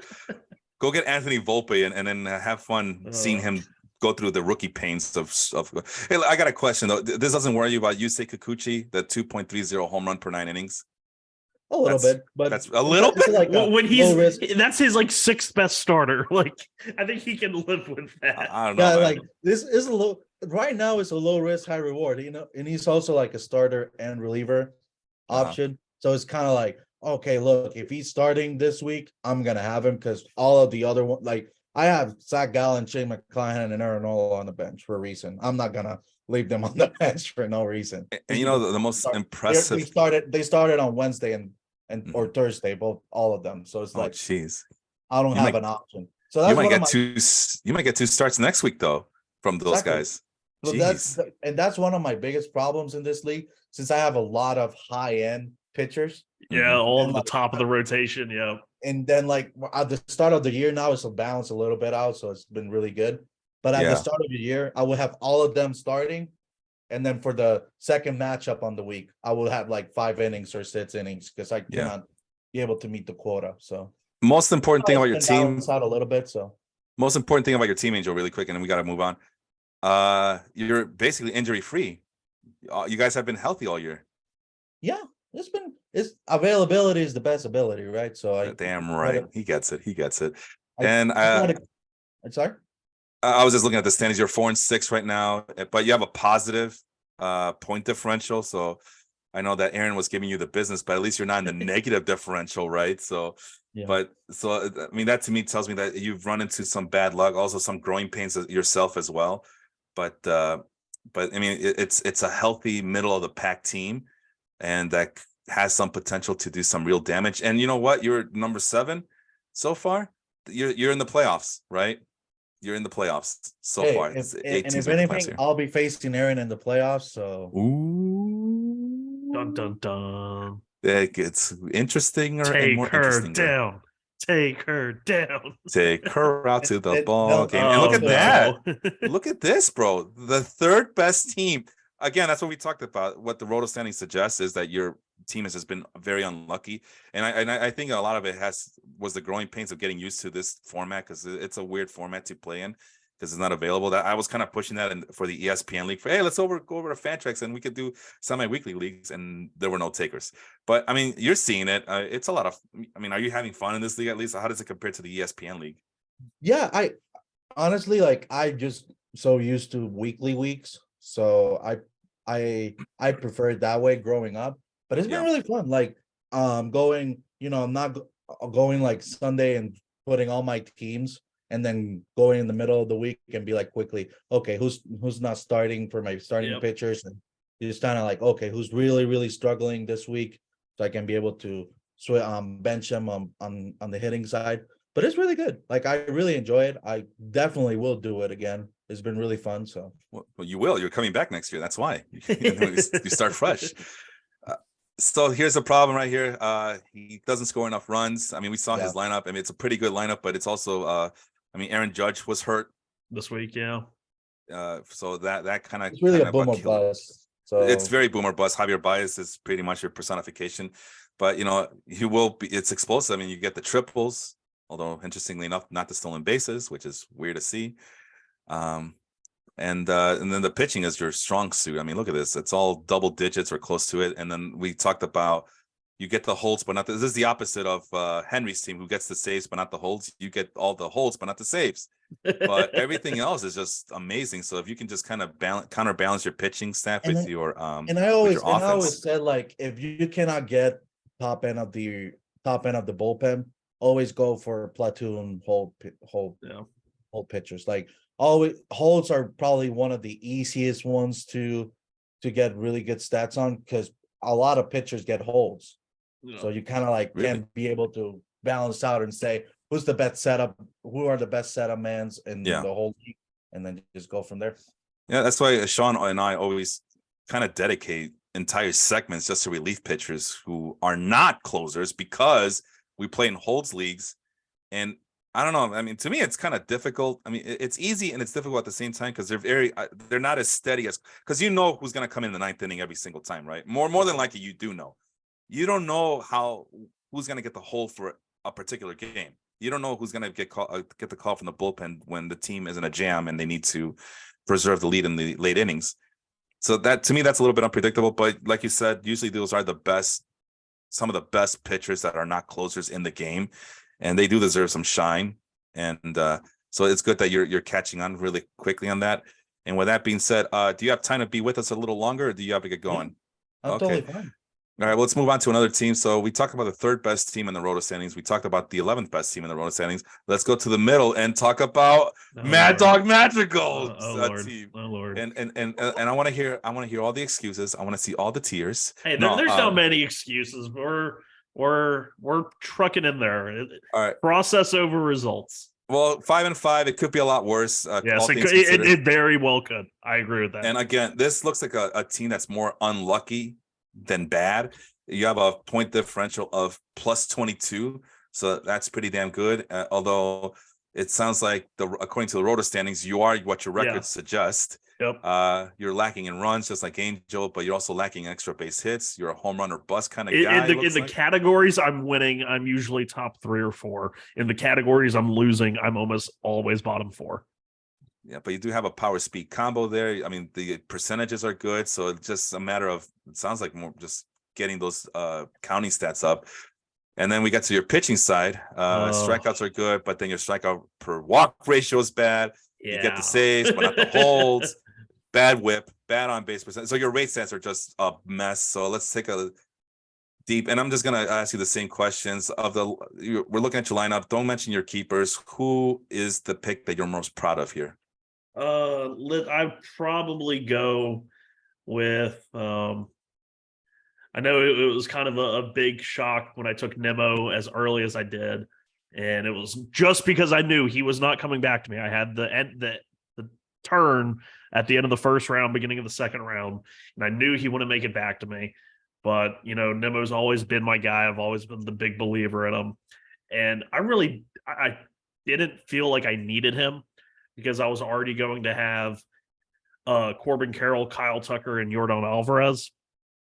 Go get Anthony Volpe and then have fun seeing him go through the rookie pains of. Hey, I got a question though. This doesn't worry you about Yusei Kikuchi, the 2.30 home run per 9 innings. A little That's- bit, but that's a little it's bit? like a When low risk. that's his like sixth best starter. Like I think he can live with that. I don't know. Yeah, man. like this is a low right now. It's a low risk, high reward. And he's also like a starter and reliever option. So it's kind of like, okay, look, if he's starting this week, I'm gonna have him, because all of the other one, like I have Zach Gallen, Shane McClanahan, and Aaron Nola on the bench for a reason. I'm not gonna leave them on the bench for no reason. And the most They impressive. started on Wednesday and or Thursday, all of them. So it's Oh, like jeez. I don't You have might- an option. So that's You might one of get my two. You might get 2 starts next week though from those Exactly. guys. So that's one of my biggest problems in this league, since I have a lot of high end pitchers. Yeah, all And of the like- top of the rotation. Yeah. And then like at the start of the year now, it's a balance a little bit out, so it's been really good. But at Yeah. the start of the year, I will have all of them starting. And then for the second matchup on the week, I will have like 5 innings or 6 innings, because I Yeah. cannot be able to meet the quota. So Most important thing about your it's team. been balanced out a little bit. So Most important thing about your team, Angel, really quick, and then we got to move on. You're basically injury free. You guys have been healthy all year. yeah, it's availability is the best ability, right? So Damn right, he gets it. He gets it. I And I'm sorry. I was just looking at the standings. You're 4-6 right now, but you have a positive point differential. So I know that Aaron was giving you the business, but at least you're not in the negative differential, right? So, Yeah. I mean, that to me tells me that you've run into some bad luck, also some growing pains yourself as well. But I mean, it's a healthy middle of the pack team, and that has some potential to do some real damage. And you know what? You're number 7 so far. You're in the playoffs, right? You're in the playoffs so Hey, far. if, It's and 8 if teams make the playoffs anything, here. I'll be facing Aaron in the playoffs. So Ooh. Dun dun dun. That gets interesting and Take more her interesting. down. Take her down. Take her out to the It- ball no, game. And look Oh, at that. no. Look at this, bro. The 3rd best team. Again, that's what we talked about. What the Roto standing suggests is that your team has just been very unlucky. And I think a lot of it was the growing pains of getting used to this format, because it's a weird format to play in because it's not available. That I was kind of pushing that for the ESPN league for, hey, let's go over to Fantrax and we could do semi-weekly leagues, and there were no takers. But I mean, you're seeing it. It's a lot of, I mean, are you having fun in this league at least? How does it compare to the ESPN league? yeah, I honestly like I just so used to weekly weeks. So I prefer it that way growing up. But it's been Yeah. really fun. Like going, I'm not going like Sunday and putting all my teams and then going in the middle of the week and be like quickly, okay, who's not starting for my starting Yep. pitchers, and you just kind of like, okay, who's really, really struggling this week, so I can be able to bench them on the hitting side. But it's really good. Like I really enjoy it. I definitely will do it again. It's been really fun. So Well, you will. You're coming back next year. That's why you start fresh. So here's the problem right here. He doesn't score enough runs. I mean, we saw his lineup. I mean, it's a pretty good lineup, but it's also, I mean, Aaron Judge was hurt. This week, yeah. So that kind of it's really a boomer bust. So it's very boomer bust. Javier Baez is pretty much your personification, but he will be. It's explosive. I mean, you get the triples, although interestingly enough, not the stolen bases, which is weird to see. And then the pitching is your strong suit. I mean, look at this. It's all double digits or close to it. And then we talked about you get the holds, but not this is the opposite of Henry's team, who gets the saves but not the holds. You get all the holds but not the saves. But everything else is just amazing. So if you can just kind of counterbalance your pitching staff with your and I always offense. said, like, if you cannot get top end of the bullpen, always go for platoon hold pitchers. Like always, holds are probably one of the easiest ones to get really good stats on, because a lot of pitchers get holds. Yeah. So you kind of like can be able to balance out and say who's the best setup, who are the best setup mans in the whole league, and then just go from there. Yeah, that's why Sean and I always kind of dedicate entire segments just to relief pitchers who are not closers, because we play in holds leagues. And I don't know. I mean, to me, it's kind of difficult. I mean, it's easy and it's difficult at the same time, because they're not as steady as, because who's going to come in the 9th inning every single time, right? More than likely, you do know. You don't know who's going to get the hold for a particular game. You don't know who's going to get the call from the bullpen when the team is in a jam and they need to preserve the lead in the late innings. So that, to me, that's a little bit unpredictable. But like you said, usually those are some of the best pitchers that are not closers in the game, and they do deserve some shine. And so it's good that you're catching on really quickly on that. And with that being said, do you have time to be with us a little longer, or do you have to get going? Yeah, I'm totally fine. All right, well, let's move on to another team. So we talked about the 3rd best team in the Roto standings. We talked about the 11th best team in the Roto standings. Let's go to the middle and talk about Mad Dog Madrigal's team. Oh Lord. And I want to hear all the excuses. I want to see all the tears. Hey, there's not many excuses. We're trucking in there. All right. Process over results. Well, 5-5, it could be a lot worse. Yes, it very well could. I agree with that. And again, this looks like a team that's more unlucky than bad. You have a point differential of plus 22, so that's pretty damn good. Although it sounds like according to the Roto standings, you are what your records suggest. Yep. You're lacking in runs, just like Angel, but you're also lacking in extra base hits. You're a home run or bust kind of guy. In the categories I'm winning, I'm usually top 3 or 4. In the categories I'm losing, I'm almost always bottom 4. Yeah, but you do have a power speed combo there. I mean, the percentages are good, so it's just a matter of, it sounds like more just getting those counting stats up. And then we get to your pitching side. Strikeouts are good, but then your strikeout per walk ratio is bad. You get the saves, but not the holds. bad whip, bad on base percent. So your rate stats are just a mess. So let's take a deep, and I'm just gonna ask you the same questions we're looking at your lineup. Don't mention your keepers. Who is the pick that you're most proud of here? I'd probably go with I know it was kind of a big shock when I took Nemo as early as I did, and it was just because I knew he was not coming back to me. I had the turn at the end of the first round, beginning of the second round, and I knew he wouldn't make it back to me. But Nemo's always been my guy. I've always been the big believer in him, and I didn't feel like I needed him because I was already going to have Corbin Carroll, Kyle Tucker, and Yordan Alvarez.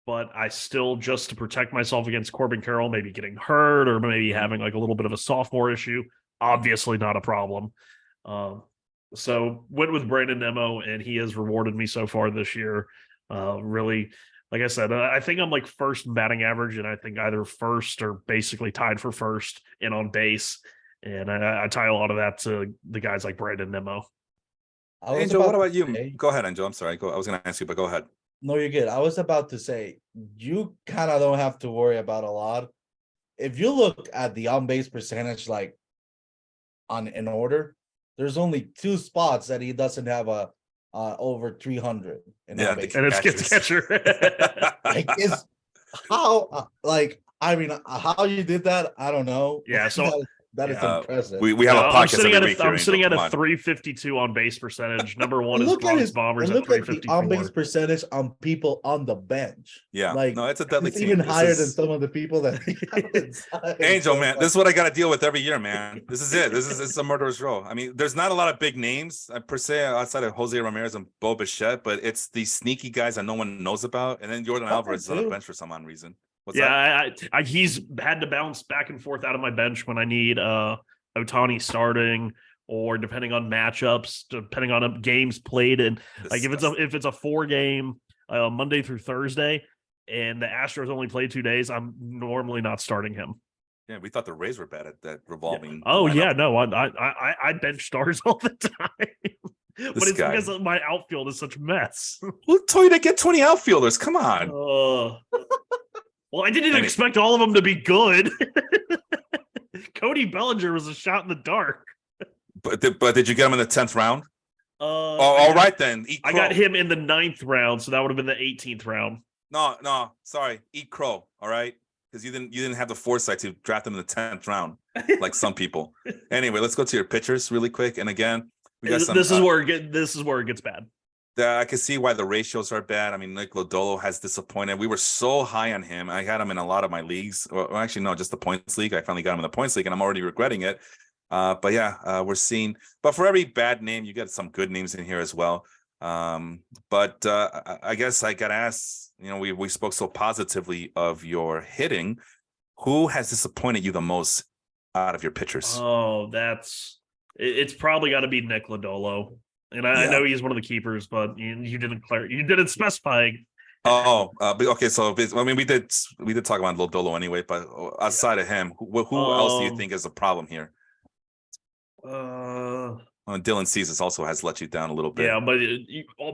But I still, just to protect myself against Corbin Carroll maybe getting hurt or maybe having like a little bit of a sophomore issue, obviously not a problem. So went with Brandon Nemo, and he has rewarded me so far this year. Really, like I said, I think I'm like first in batting average, and I think either first or basically tied for first in on base. And I tie a lot of that to the guys like Brandon Nemo. Angel, what about you? Go ahead, Angel. I'm sorry. I was going to ask you, but go ahead. No, you're good. I was about to say, you kind of don't have to worry about a lot. If you look at the on-base percentage, like in order, there's only 2 spots that he doesn't have a over 300 in on-base. And it's catcher. Like, how you did that, I don't know. Yeah, so that is impressive. We have a podcast. I'm sitting at a 352 on base percentage. Number one is Bronx Bombers at 354. The on base percentage on people on the bench. Yeah, like no, it's a deadly team. Even higher than some of the people that. Angel, man, this is what I got to deal with every year, man. This is it. This is a murderer's row. I mean, there's not a lot of big names per se outside of Jose Ramirez and Bo Bichette, but it's these sneaky guys that no one knows about, and then Yordan Alvarez is on the bench for some odd reason. He's had to bounce back and forth out of my bench when I need Ohtani starting, or depending on matchups, depending on games played. And like if it's a 4-game Monday through Thursday, and the Astros only play 2 days, I'm normally not starting him. Yeah, we thought the Rays were bad at that revolving. Yeah. Oh yeah, no, I bench stars all the time. But it's because my outfield is such a mess. Who told you to get 20 outfielders? Come on. Well, I didn't expect all of them to be good. Cody Bellinger was a shot in the dark. But did you get him in the 10th round? All right then. I got him in the 9th round, so that would have been the 18th round. No, sorry. Eat crow, all right? Because you didn't have the foresight to draft him in the 10th round, like some people. Anyway, let's go to your pitchers really quick. And again, we got some. This is where it gets bad. I can see why the ratios are bad. I mean, Nick Lodolo has disappointed. We were so high on him. I had him in a lot of my leagues. Well, actually, no, just the points league. I finally got him in the points league, and I'm already regretting it. But yeah, we're seeing. But for every bad name, you got some good names in here as well. But I guess I got to ask. We spoke so positively of your hitting. Who has disappointed you the most out of your pitchers? Oh, it's probably got to be Nick Lodolo. And I know he's one of the keepers, but you didn't specify. Okay. So we did talk about Lodolo anyway, but outside of him, who else do you think is a problem here? Dylan Ceases also has let you down a little bit. Yeah, but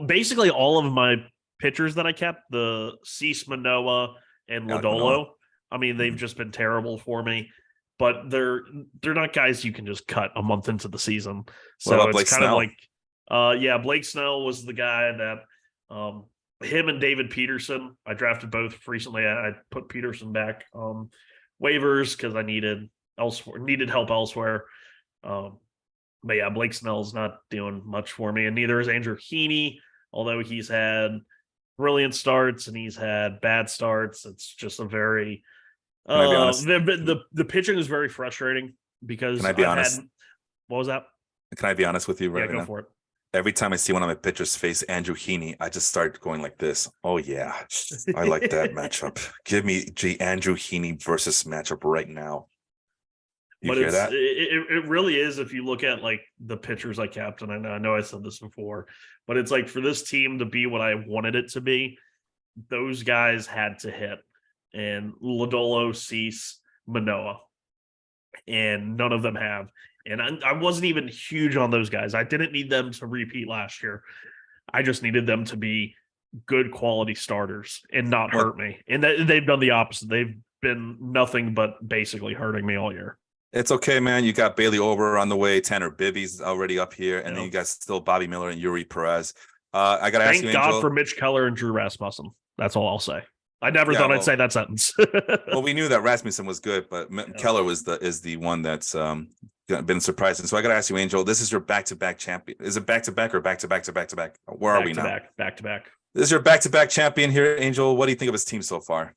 basically all of my pitchers that I kept, the Cease, Manoah, and Lodolo. I mean, they've just been terrible for me. But they're not guys you can just cut a month into the season. So it's kind of like. Blake Snell was the guy that him and David Peterson. I drafted both recently. I put Peterson back waivers because I needed help elsewhere. But yeah, Blake Snell's not doing much for me, and neither is Andrew Heaney, although he's had brilliant starts and he's had bad starts. It's just a very the pitching is very frustrating because Can I be honest? What was that? Can I be honest with you right now? Go for it. Every time I see one of my pitchers face Andrew Heaney, I just start going like this. Oh yeah, I like that matchup. Give me Andrew Heaney versus matchup right now. You hear that? It really is. If you look at like the pitchers I kept, and I know I said this before, but it's like for this team to be what I wanted it to be, those guys had to hit, and Lodolo, Cease, Manoah, and none of them have. And I wasn't even huge on those guys. I didn't need them to repeat last year. I just needed them to be good quality starters and not Well- hurt me. And they've done the opposite. They've been nothing but basically hurting me all year. It's okay, man. You got Bailey Ober on the way. Tanner Bibby's already up here, and then Yeah. you got still Bobby Miller and Yuri Perez. I gotta ask Thank you, God Angel. for Mitch Keller and Drew Rasmussen. That's all I'll say. I never Yeah, thought well- I'd say that sentence. Well, we knew that Rasmussen was good, but Keller is the one that's been surprising. So I gotta ask you, Angel. This is your back-to-back champion. Is it back-to-back or back-to-back? Where are we now? Back to back. This is your back-to-back champion here, Angel. What do you think of his team so far?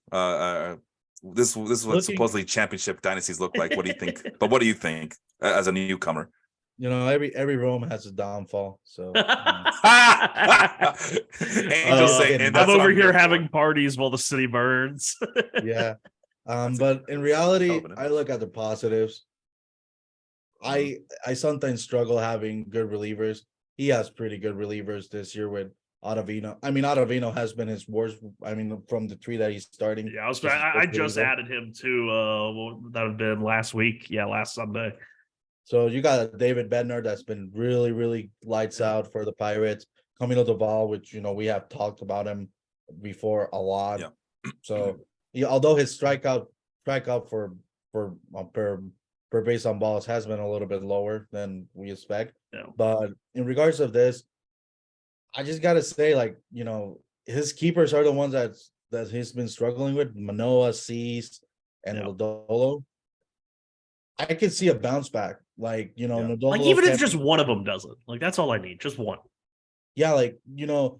This is what supposedly championship dynasties look like. What do you think? But what do you think as a newcomer? You know, every Rome has a downfall. So Angel saying, and that's I'm what over here for. having parties while the city burns. yeah. But in reality, Covenant. I look at the positives. I sometimes struggle having good relievers. He has pretty good relievers this year with Ottavino. I mean, Ottavino has been his worst. I mean, from the three that he's starting. Yeah, this is I his just reliever. added him to that would have been last week. Yeah, last Sunday. So you got David Bednar that's been really, really lights out for the Pirates. Camilo Doval, which we have talked about him before a lot. Yeah. So although his strikeout for per base on balls has been a little bit lower than we expect. Yeah. But in regards of this, I just gotta say, his keepers are the ones that he's been struggling with: Manoah, Cease, and Yeah. Lodolo. I can see a bounce back, Lodolo Like even if kept- just one of them does it, like that's all I need, just one. Yeah, the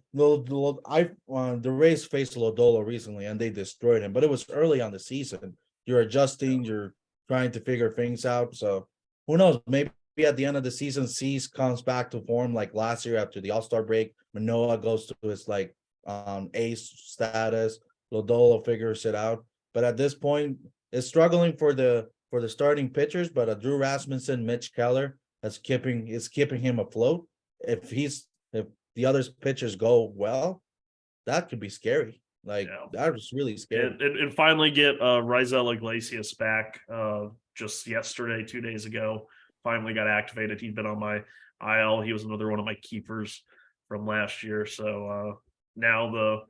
Rays faced Lodolo recently and they destroyed him, but it was early on the season. You're adjusting, you're trying to figure things out. So who knows? Maybe at the end of the season, Cease comes back to form like last year after the All-Star break. Manoah goes to his ace status. Lodolo figures it out. But at this point, it's struggling for the starting pitchers, but Drew Rasmussen, Mitch Keller is keeping him afloat. If the other pitchers go well, that could be scary. That was really scary. And finally get Rizal Iglesias back just yesterday, 2 days ago. Finally got activated. He'd been on my IL. He was another one of my keepers from last year. So now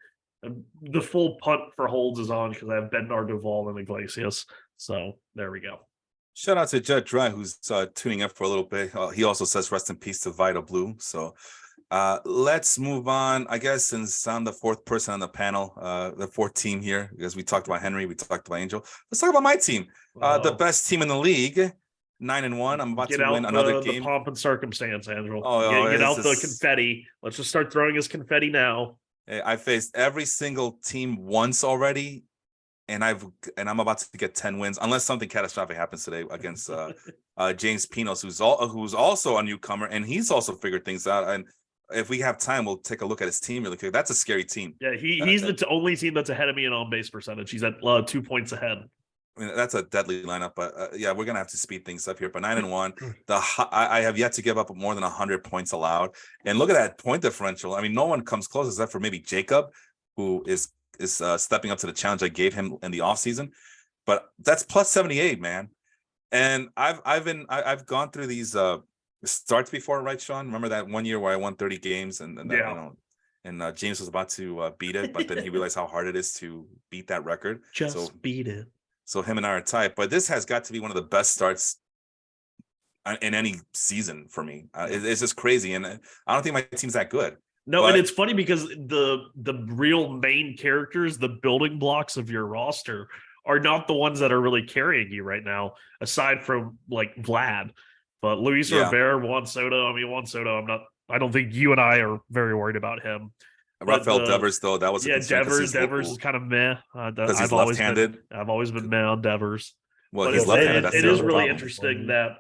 the full punt for holds is on because I have Bednar, Doval, and Iglesias. So there we go. Shout out to Jet Dry, who's tuning in for a little bit. He also says rest in peace to Vita Blue. So let's move on. I guess since I'm the fourth person on the panel, the fourth team here, because we talked about Henry, we talked about Angel. Let's talk about my team. The best team in the league, 9-1. I'm about to win another game. The pomp and circumstance, Angel. Oh, get out the confetti. Let's just start throwing his confetti now. I faced every single team once already, and I'm about to get 10 wins unless something catastrophic happens today against James Pinos, who's also a newcomer, and he's also figured things out. And if we have time, we'll take a look at his team really quick. That's a scary team. Yeah, he's the only team that's ahead of me in on base percentage. He's at 2 points ahead. I mean, that's a deadly lineup, but yeah, we're gonna have to speed things up here. But 9-1, I have yet to give up more than 100 points allowed, and look at that point differential. I mean, no one comes close except for maybe Jacob, who is stepping up to the challenge I gave him in the offseason. But that's plus 78, man. And I've gone through these starts before, right, Sean? Remember that one year where I won 30 games and Yeah. and James was about to beat it, but then he realized how hard it is to beat that record. Just beat it. So him and I are tied, but this has got to be one of the best starts in any season for me. It's just crazy, and I don't think my team's that good. No, But- and it's funny because the real main characters, the building blocks of your roster, are not the ones that are really carrying you right now, aside from like Vlad. But Luis Yeah. Rivera, Juan Soto. I don't think you and I are very worried about him. Rafael Devers, though, that was a concern 'cause Devers is kind of meh. because he's left-handed. I've always been meh on Devers. Well, But he's left-handed. it That's is the other really problem. interesting that,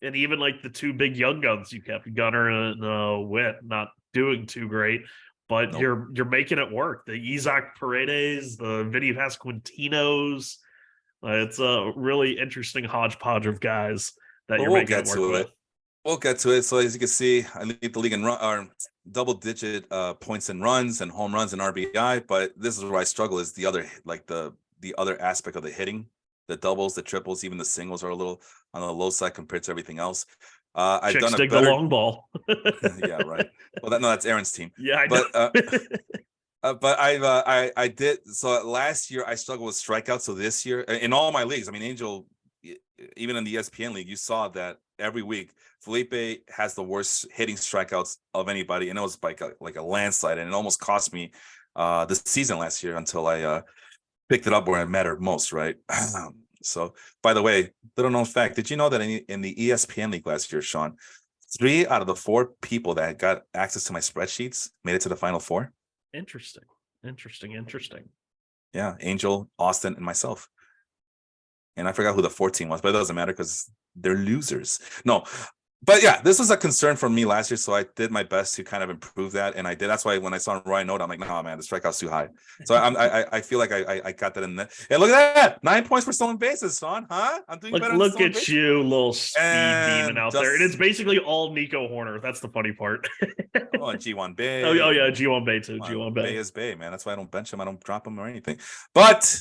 and even like the two big young guns you kept, Gunner and Witt, not doing too great, but Nope. you're making it work. The Isaac Paredes, the Vinny Pasquantinos, it's a really interesting hodgepodge of guys that But you're we'll making get it work to with. it. We'll get to it. So as you can see, I lead the league in double-digit points and runs and home runs and RBI. But this is where I struggle: is the other the other aspect of the hitting, the doubles, the triples, even the singles are a little on the low side compared to everything else. I've Chicks done a dig the better. long ball. Yeah, right. Well, that's Aaron's team. Yeah, I know. But I did. So last year I struggled with strikeouts. So this year in all my leagues, I mean, Angel, even in the ESPN league, you saw that every week Felipe has the worst hitting strikeouts of anybody, and it was like a landslide, and it almost cost me the season last year until I picked it up where it mattered most, right? So, by the way, little known fact: did you know that in the ESPN league last year, Sean, 3 out of the 4 people that got access to my spreadsheets made it to the final 4? Interesting. Yeah, Angel, Austin, and myself. And I forgot who the 14 was, but it doesn't matter because they're losers. No, but yeah, this was a concern for me last year, so I did my best to kind of improve that, and I did. That's why when I saw Ryan Note, I'm like, no, man, the strikeout's too high. So I feel like I got that in there. And look at that, 9 points for stolen bases, Sean. Huh? I'm doing better. Look at you, little speed demon And out there, and it's basically all Nico Horner. That's the funny part. Oh, G1 Bay. Oh yeah, G1 Bay too. G1 Bay Bay is Bay, man. That's why I don't bench him. I don't drop him or anything. But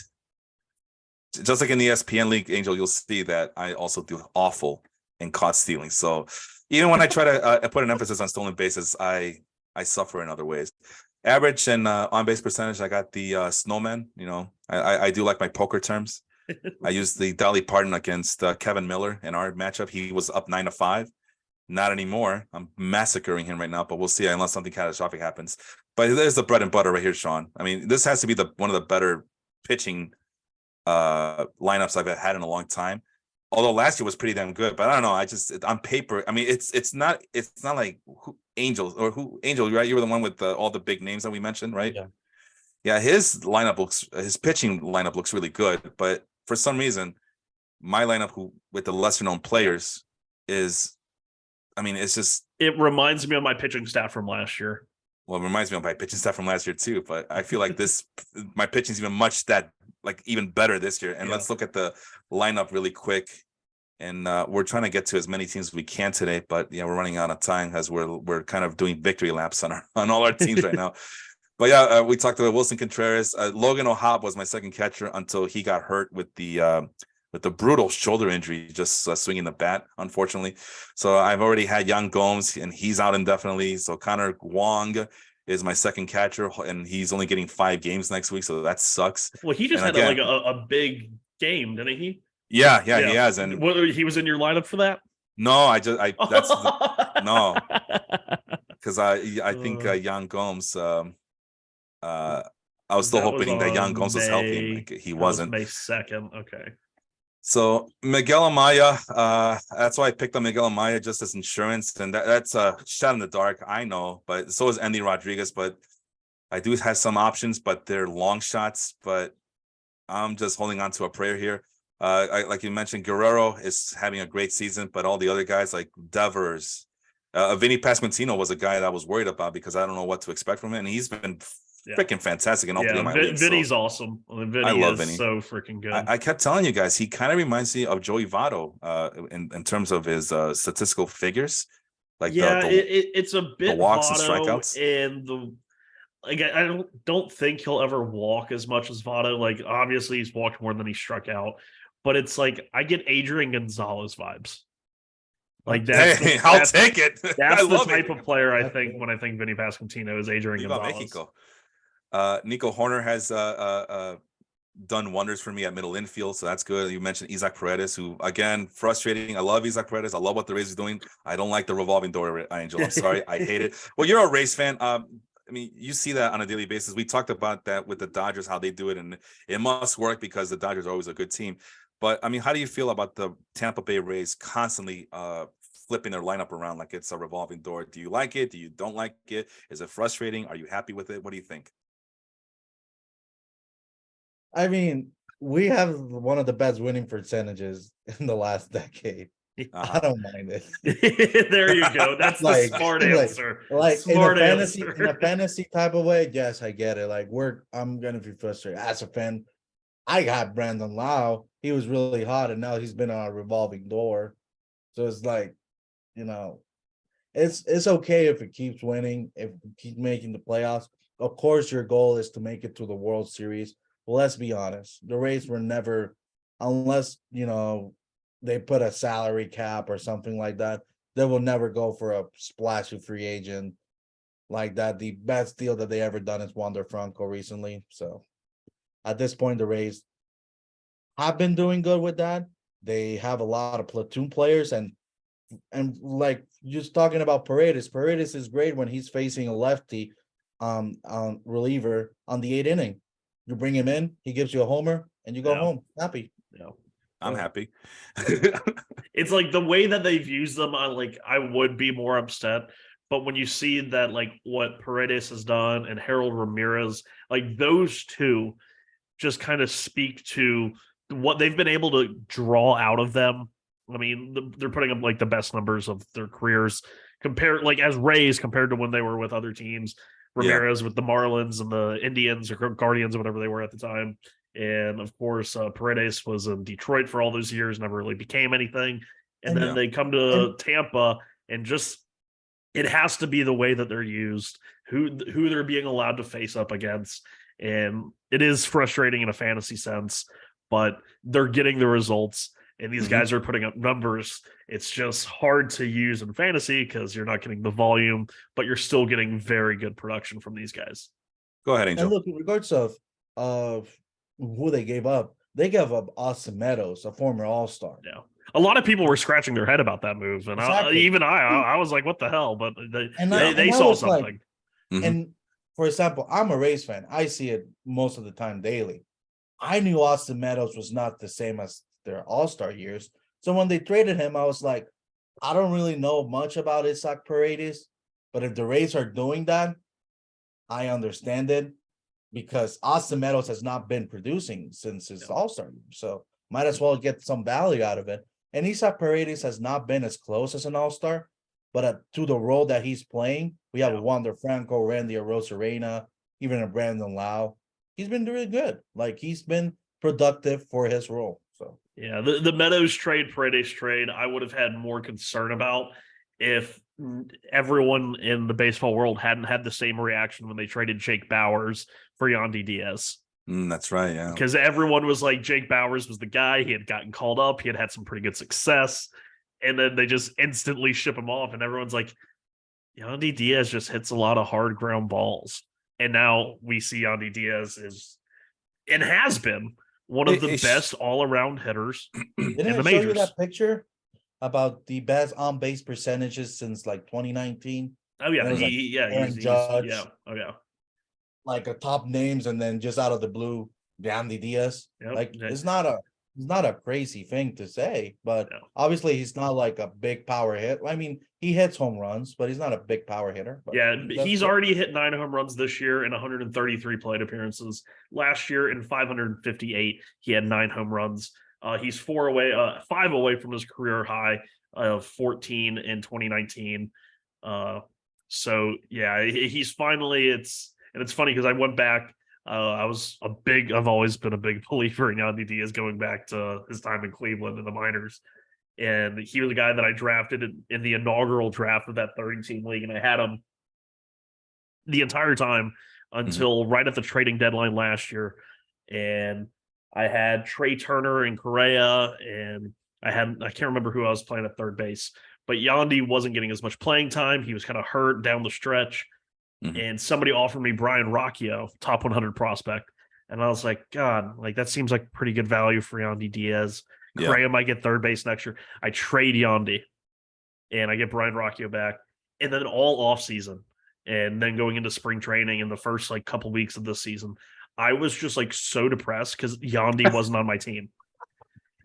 just like in the ESPN league, Angel, you'll see that I also do awful in caught stealing. So even when I try to put an emphasis on stolen bases, I suffer in other ways. Average and on base percentage, I got the snowman. You know, I do like my poker terms. I used the Dolly Parton against Kevin Miller in our matchup. He was up 9-5. Not anymore. I'm massacring him right now, but we'll see unless something catastrophic happens. But there's the bread and butter right here, Sean. I mean, this has to be one of the better pitching lineups I've had in a long time. Although last year was pretty damn good, but I don't know. I just on paper, I mean, it's not like Angel, right? You were the one with all the big names that we mentioned, right? Yeah. His pitching lineup looks really good, but for some reason, my lineup with the lesser known players is, I mean, it's just. It reminds me of my pitching staff from last year. Well, it reminds me of my pitching staff from last year too, but I feel like my pitching's even better this year. And let's look at the lineup really quick. And we're trying to get to as many teams as we can today, but yeah, we're running out of time as we're kind of doing victory laps on all our teams right now. But yeah, we talked about Wilson Contreras. Logan O'Hoppe was my second catcher until he got hurt with the brutal shoulder injury, just swinging the bat, unfortunately. So I've already had Yan Gomes, and he's out indefinitely. So Connor Wong is my second catcher, and he's only getting 5 games next week, so that sucks. Well, he just had a big game, didn't he? Yeah, he has. And he was in your lineup for that? No, no, because I think Yan Gomes. I was still hoping that Yan Gomes was healthy. He wasn't. May 2nd. Okay. So Miguel Amaya, that's why I picked up Miguel Amaya just as insurance, and that's a shot in the dark, I know, but so is Andy Rodriguez. But I do have some options, but they're long shots. But I'm just holding on to a prayer here. Like you mentioned, Guerrero is having a great season, but all the other guys like Devers, Vinny Pasquantino was a guy that I was worried about because I don't know what to expect from him, and he's been freaking fantastic in all 3 of my leagues. Vinny's awesome. I love Vinny. So freaking good. I kept telling you guys, he kind of reminds me of Joey Votto in terms of his statistical figures. Like it's a bit the walks Votto and strikeouts. And I don't think he'll ever walk as much as Votto. Like obviously he's walked more than he struck out, but it's like I get Adrian Gonzalez vibes. Like I'll take it. That's the type of player I think when I think Vinny Pasquantino is Adrian Gonzalez. Mexico. Nico Horner has done wonders for me at middle infield, so that's good. You mentioned Isaac Paredes, who again frustrating. I love Isaac Paredes. I love what the Rays is doing. I don't like the revolving door, Angel. I'm sorry, I hate it. Well, you're a Rays fan. I mean, you see that on a daily basis. We talked about that with the Dodgers, how they do it, and it must work because the Dodgers are always a good team. But I mean, how do you feel about the Tampa Bay Rays constantly flipping their lineup around like it's a revolving door? Do you like it? Do you don't like it? Is it frustrating? Are you happy with it? What do you think? I mean, we have one of the best winning percentages in the last decade. I don't mind it. There you go. That's the smart answer. In a fantasy type of way, yes, I get it. Like I'm gonna be frustrated as a fan. I got Brandon Lau. He was really hot, and now he's been on a revolving door. So it's like, it's okay if it keeps winning, if it keeps making the playoffs. Of course, your goal is to make it to the World Series. Well, let's be honest. The Rays were never, unless, they put a salary cap or something like that, they will never go for a splashy free agent like that. The best deal that they ever done is Wander Franco recently. So at this point, the Rays have been doing good with that. They have a lot of platoon players, and like just talking about Paredes. Paredes is great when he's facing a lefty reliever on the 8th inning. You bring him in, he gives you a homer, and you go home happy. Yeah. I'm happy. It's like the way that they've used them on, like, I would be more upset. But when you see that, like, what Paredes has done and Harold Ramirez, like, those two just kind of speak to what they've been able to draw out of them. I mean, they're putting up like the best numbers of their careers compared, like, as Rays compared to when they were with other teams. Ramirez with the Marlins and the Indians or Guardians or whatever they were at the time. And of course, Paredes was in Detroit for all those years, never really became anything. And then they come to Tampa, and just it has to be the way that they're used, who they're being allowed to face up against. And it is frustrating in a fantasy sense, but they're getting the results, and these guys are putting up numbers. It's just hard to use in fantasy because you're not getting the volume, but you're still getting very good production from these guys. Go ahead, Angel. And look, in regards of who they gave up Austin Meadows, a former All-Star. Yeah. A lot of people were scratching their head about that move, and I was like, "What the hell?" But they saw something. Like, and for example, I'm a Rays fan. I see it most of the time daily. I knew Austin Meadows was not the same as their All-Star years. So when they traded him, I was like, I don't really know much about Isaac Paredes, but if the Rays are doing that, I understand it, because Austin Meadows has not been producing since his All-Star year. So might as well get some value out of it. And Isaac Paredes has not been as close as an All-Star, but to the role that he's playing, we have a Wander Franco, Randy Arozarena, even a Brandon Lau. He's been really good. Like, he's been productive for his role. So yeah, the Meadows trade, Paredes trade, I would have had more concern about if everyone in the baseball world hadn't had the same reaction when they traded Jake Bauers for Yandy Diaz. That's right, yeah. Because everyone was like, Jake Bauers was the guy. He had gotten called up. He had some pretty good success. And then they just instantly ship him off. And everyone's like, Yandy Diaz just hits a lot of hard ground balls. And now we see Yandy Diaz has been one of the best all-around hitters in the majors. Didn't I show you that picture about the best on-base percentages since like 2019? Oh yeah, Judge. Oh yeah. Like a top names, and then just out of the blue, Yandy Diaz. Like, it's not a crazy thing to say, but obviously he's not like a big power hit. I mean, he hits home runs, but he's not a big power hitter. But he's already hit 9 home runs this year in 133 plate appearances. Last year in 558, he had 9 home runs. He's 5 away from his career high of 14 in 2019. So yeah, he's finally and it's funny because I went back. I've always been a big believer in Yandy Diaz going back to his time in Cleveland in the minors. And he was the guy that I drafted in the inaugural draft of that 30-team league. And I had him the entire time until right at the trading deadline last year. And I had Trey Turner and Correa, and I can't remember who I was playing at third base, but Yandy wasn't getting as much playing time. He was kind of hurt down the stretch. And somebody offered me Brian Rocchio, top 100 prospect. And I was like, God, like, that seems like pretty good value for Yandy Diaz. Correa might get third base next year. I trade Yandy and I get Brian Rocchio back. And then all off season, and then going into spring training in the first like couple weeks of this season, I was just like so depressed because Yandy wasn't on my team.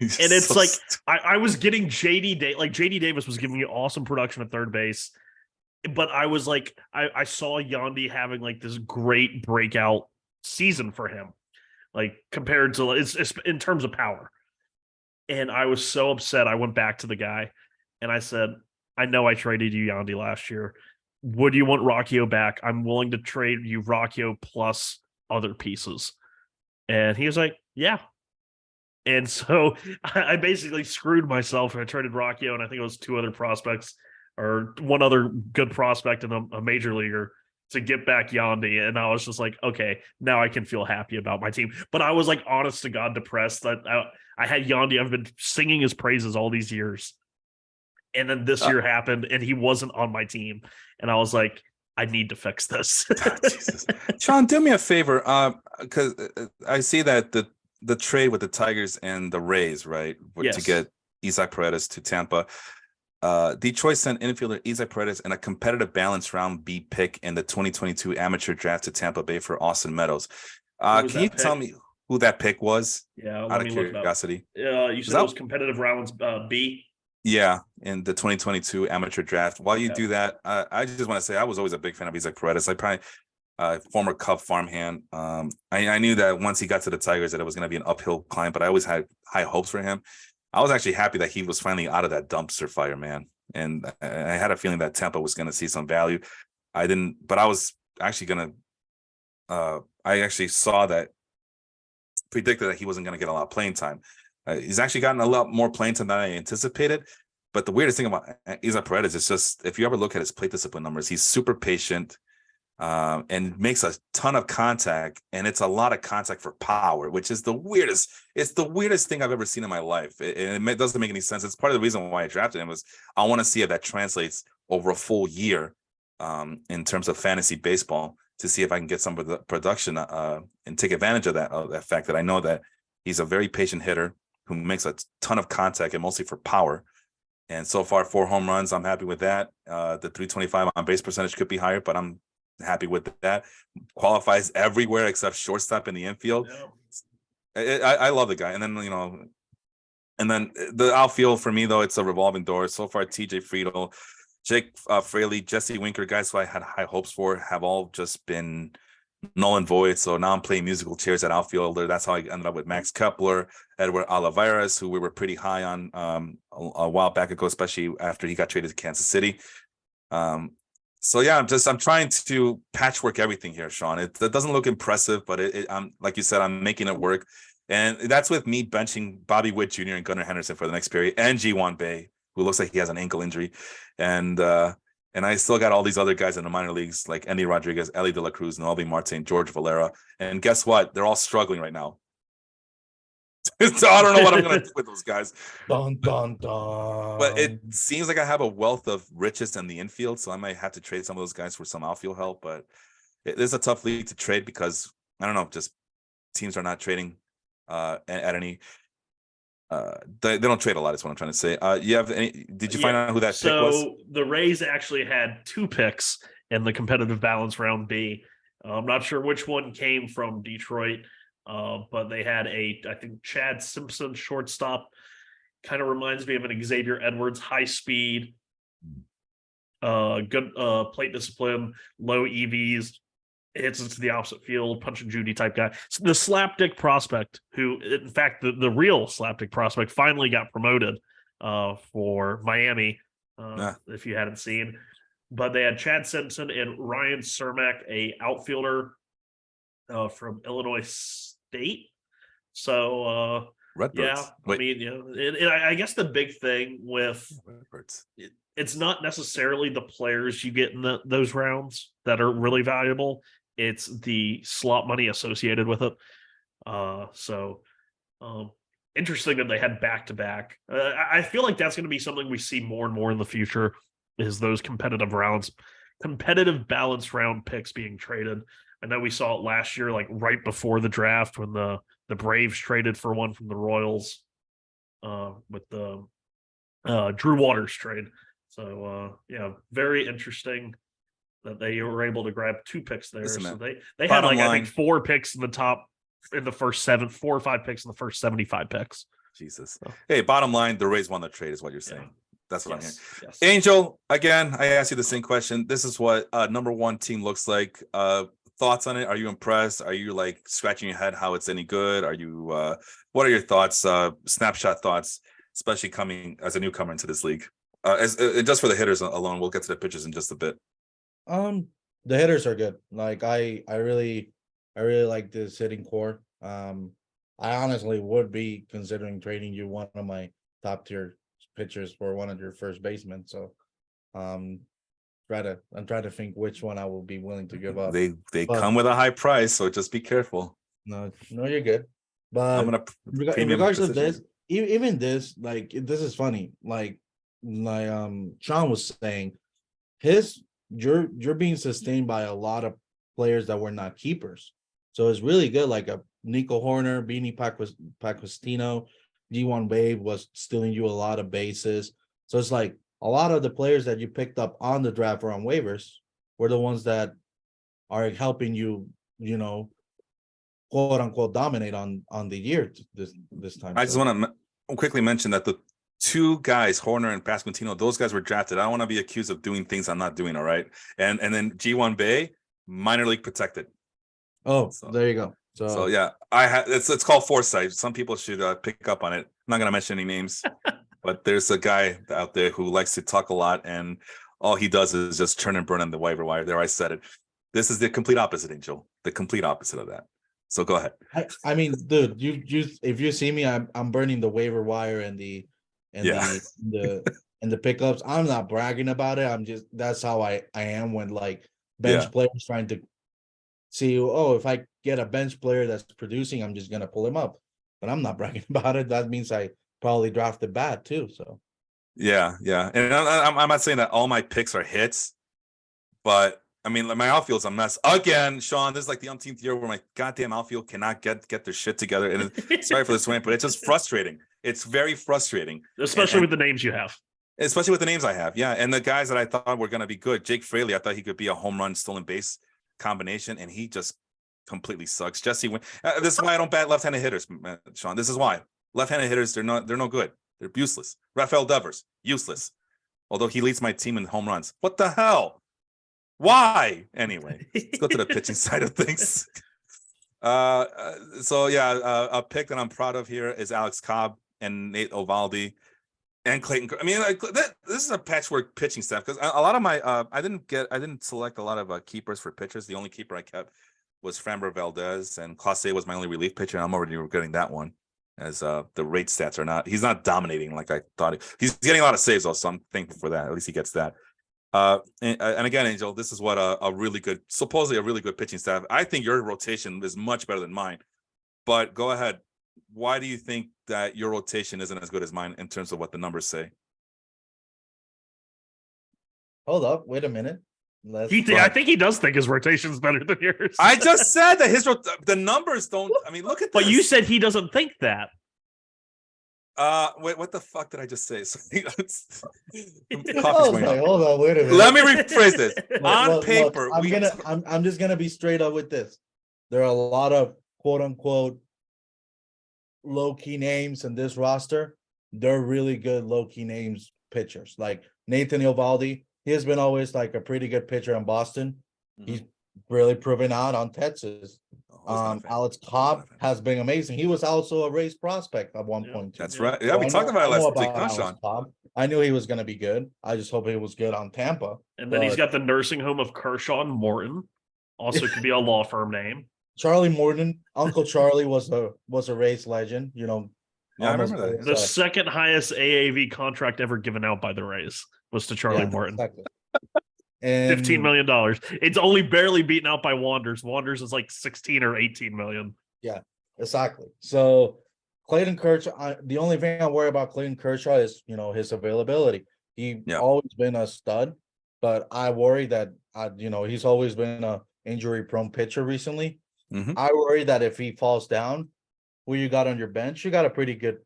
And it's so like I was getting JD Davis was giving me awesome production at third base. But I was like, I saw Yandy having like this great breakout season for him, like compared to it's in terms of power. And I was so upset. I went back to the guy and I said, I know I traded you Yandy last year. Would you want Rocchio back? I'm willing to trade you Rocchio plus other pieces. And he was like, yeah. And so I basically screwed myself and I traded Rocchio, and I think it was 2 other prospects or one other good prospect in a major leaguer to get back Yandy. And I was just like, okay, now I can feel happy about my team. But I was like, honest to God, depressed that I had Yandy. I've been singing his praises all these years. And then this year happened, and he wasn't on my team, and I was like, I need to fix this. Oh, Jesus. Sean, do me a favor, because I see that the trade with the Tigers and the Rays, right, to get Isaac Paredes to Tampa. Detroit sent infielder Isaac Paredes and a competitive balance round B pick in the 2022 amateur draft to Tampa Bay for Austin Meadows. Can you tell me who that pick was? Yeah, out of curiosity. You said it was competitive rounds B. Yeah, in the 2022 amateur draft. While you do that, I just want to say I was always a big fan of Isaac Paredes. I probably former Cub farmhand. I knew that once he got to the Tigers that it was going to be an uphill climb, but I always had high hopes for him. I was actually happy that he was finally out of that dumpster fire, man. And I had a feeling that Tampa was going to see some value. I didn't, but I was actually going to. I actually saw that, predicted that he wasn't going to get a lot of playing time. He's actually gotten a lot more playing time than I anticipated. But the weirdest thing about Isaac Paredes is just, if you ever look at his plate discipline numbers, he's super patient and makes a ton of contact. And it's a lot of contact for power, which is the weirdest. It's the weirdest thing I've ever seen in my life. It doesn't make any sense. It's part of the reason why I drafted him was I want to see if that translates over a full year in terms of fantasy baseball, to see if I can get some of the production and take advantage of that fact that I know that he's a very patient hitter who makes a ton of contact and mostly for power. And so far, 4 home runs. I'm happy with that. The 325 on base percentage could be higher, but I'm happy with that. Qualifies everywhere except shortstop in the infield. Yeah. I love the guy. And then, and then the outfield for me, though, it's a revolving door. So far, TJ Friedl, Jake Fraley, Jesse Winker, guys who I had high hopes for, have all just been null and void. So now I'm playing musical chairs at outfielder. That's how I ended up with Max Kepler, Edward Olivares, who we were pretty high on a while back ago, especially after he got traded to Kansas City. So yeah, I'm trying to patchwork everything here, Sean. It doesn't look impressive, but I'm like you said, I'm making it work. And that's with me benching Bobby Witt Jr. and Gunnar Henderson for the next period, and G1 Bay, who looks like he has an ankle injury. And I still got all these other guys in the minor leagues like Andy Rodriguez, Ellie De La Cruz, Noelvi Marte, George Valera. And guess what? They're all struggling right now. So I don't know what I'm going to do with those guys. Dun, dun, dun. But it seems like I have a wealth of riches in the infield, so I might have to trade some of those guys for some outfield help. But it is a tough league to trade because, I don't know, just teams are not trading at any... they don't trade a lot, is what I'm trying to say. You have any? Did you find out who that pick was? So the Rays actually had 2 picks in the competitive balance round B. I'm not sure which one came from Detroit, but they had I think Chad Simpson shortstop. Kind of reminds me of an Xavier Edwards, high speed, good plate discipline, low EVs. Hits it to the opposite field, Punch and Judy type guy. So the slapdick prospect, who, in fact, the real slapdick prospect finally got promoted for Miami, if you hadn't seen. But they had Chad Simpson and Ryan Cermak, a outfielder from Illinois State. So, Redbirds. Yeah, I mean, I guess the big thing with it's not necessarily the players you get in those rounds that are really valuable. It's the slot money associated with it. Interesting that they had back-to-back. I feel like that's going to be something we see more and more in the future, is those competitive balance round picks being traded. I know we saw it last year, like right before the draft, when the Braves traded for one from the Royals with the Drew Waters trade. So, very interesting that they were able to grab 2 picks there. Listen, so they had I think 4 picks in the first 4 or 5 picks in the first 75 picks. Jesus. So. Hey, bottom line, the Rays won the trade is what you're saying. Yeah. That's what I'm hearing. Yes. Angel, again, I asked you the same question. This is what number 1 team looks like. Thoughts on it? Are you impressed? Are you like scratching your head how it's any good? Are you what are your thoughts, snapshot thoughts, especially coming as a newcomer into this league? Just for the hitters alone, we'll get to the pitchers in just a bit. The hitters are good. Like I really like this hitting core. I honestly would be considering trading you one of my top tier pitchers for one of your first basemen. So, I'm trying to think which one I will be willing to give up. They come with a high price, so just be careful. No, you're good. But in regards to this, even this, like this is funny. Like Sean was saying, you're being sustained by a lot of players that were not keepers. So it's really good. Like a Nico Horner, Beanie Pacquistino, D1 Wave was stealing you a lot of bases. So it's like a lot of the players that you picked up on the draft or on waivers were the ones that are helping you, quote unquote, dominate on the year this time. I just want to quickly mention that the two guys, Horner and Pasquantino, those guys were drafted. I don't want to be accused of doing things I'm not doing. All right, and then G1 Bay, minor league protected. Oh, so there you go. So yeah, it's called foresight. Some people should pick up on it. I'm not gonna mention any names, but there's a guy out there who likes to talk a lot, and all he does is just turn and burn on the waiver wire. There, I said it. This is the complete opposite, Angel. The complete opposite of that. So go ahead. I mean, dude, you if you see me, I'm burning the waiver wire and the pickups. I'm not bragging about it. I'm just that's how I am when like bench players trying to see, oh, if I get a bench player that's producing, I'm just gonna pull him up. But I'm not bragging about it. That means I probably drafted bad too. So yeah. And I'm not saying that all my picks are hits, but I mean, my outfield's a mess again, Sean. This is like the umpteenth year where my goddamn outfield cannot get their shit together. And sorry for this rant, but it's just frustrating. It's very frustrating, especially with the names you have. Especially with the names I have, yeah. And the guys that I thought were going to be good, Jake Fraley, I thought he could be a home run stolen base combination, and he just completely sucks. Jesse, this is why I don't bat left-handed hitters, Sean. This is why left-handed hitters they're no good. They're useless. Rafael Devers, useless. Although he leads my team in home runs. What the hell? Why? Anyway, let's go to the pitching side of things. A pick that I'm proud of here is Alex Cobb and Nate Eovaldi and Clayton. I mean, like this is a patchwork pitching staff because a lot of my I didn't select a lot of keepers for pitchers. The only keeper I kept was Framber Valdez, and Clase was my only relief pitcher. And I'm already regretting that one, as the rate stats are not. He's not dominating like I thought. He's getting a lot of saves, though, so I'm thankful for that. At least he gets that. And again, Angel, this is what supposedly a really good pitching staff. I think your rotation is much better than mine. But go ahead. Why do you think that your rotation isn't as good as mine in terms of what the numbers say? Hold up, wait a minute. I think he does think his rotation's better than yours. I just said that the numbers don't. I mean, look at this. But you said he doesn't think that. Wait, what the fuck did I just say? Hold on, wait a minute. Let me rephrase this. On paper, I'm just gonna be straight up with this. There are a lot of quote unquote low-key names in this roster. They're really good low-key names pitchers. Like Nathan Eovaldi, he has been always like a pretty good pitcher in Boston. Mm-hmm. He's really proven out on Texas. Alex Cobb has been amazing. He was also a Rays prospect at one point. That's right. Yeah, we talked about it last week, huh, Sean? Cobb. I knew he was going to be good. I just hope he was good on Tampa. And then he's got the nursing home of Kershaw and Morton. Also could be a law firm name. Charlie Morton, Uncle Charlie was a Rays legend. Yeah, I remember that. The second highest AAV contract ever given out by the Rays was to Charlie Morton. Exactly. And $15 million. It's only barely beaten out by Wanderers. Wanderers is like 16 or 18 million. Yeah, exactly. So Clayton Kershaw, the only thing I worry about Clayton Kershaw is, his availability. He's always been a stud, but I worry that, he's always been a injury-prone pitcher recently. Mm-hmm. I worry that if he falls down, who you got on your bench, you got a pretty good,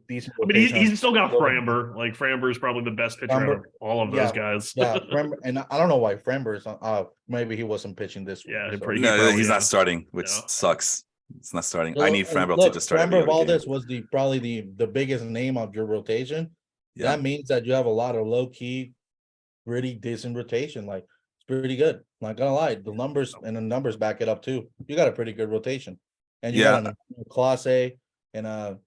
decent. I mean, he's still got Framber. Like Framber is probably the best pitcher out of all of those guys. Framber, and I don't know why Framber is on. Maybe he wasn't pitching this week. Yeah, he's not starting, which sucks. It's not starting. So, I need Framber to just start. Framber Valdez was probably the biggest name of your rotation. Yeah. That means that you have a lot of low key, pretty decent rotation. Like it's pretty good. Not gonna lie, the numbers back it up too. You got a pretty good rotation, and you got a Class A and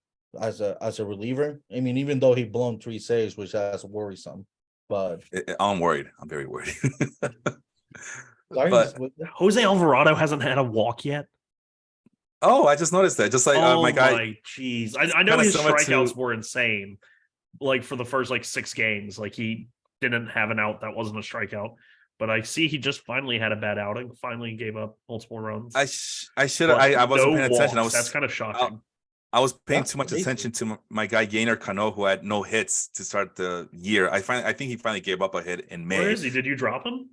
as a reliever. I mean, even though he blown 3 saves, which that's worrisome, but I'm worried. I'm very worried. But Jose Alvarado hasn't had a walk yet. Oh, I just noticed that. Just like my guy. Jeez, I know his strikeouts were insane. Like for the first 6 games, like he didn't have an out that wasn't a strikeout. But I see he just finally had a bad outing. Finally gave up multiple runs. I should have. I wasn't paying attention. That's kind of shocking. I was paying That's too much crazy. attention to my guy Yainer Cano, who had no hits to start the year. I think he finally gave up a hit in May. Where is he? Did you drop him?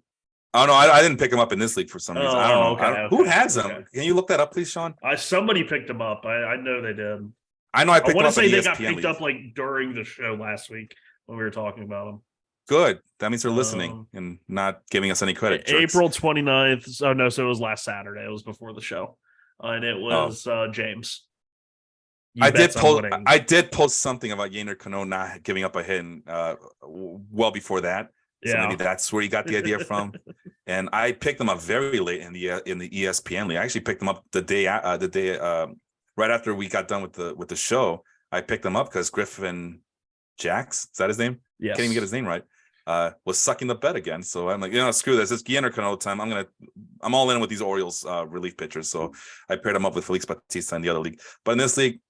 Oh no, I didn't pick him up in this league for some reason. I don't know. Okay, Who okay, has him? okay. Can you look that up, please, Sean? Somebody picked him up. I know they did. I know I picked him want to up in say the they got ESPN picked league. up like during the show last week when we were talking about him. Good. That means they're listening and not giving us any credit. Jerks. April 29th. Oh no, so it was last Saturday. It was before the show, and it was James. I did post something about Yainer Cano not giving up a hit well before that. So maybe that's where he got the idea from. And I picked them up very late in the ESPN league. I actually picked them up the day right after we got done with the show. I picked them up because Griffin Jacks, is that his name? Yes. Can't even get his name right. Was sucking the bet again. So I'm like, screw this. It's Yainer Cano time. I'm all in with these Orioles relief pitchers. So I paired them up with Felix Bautista in the other league. But in this league,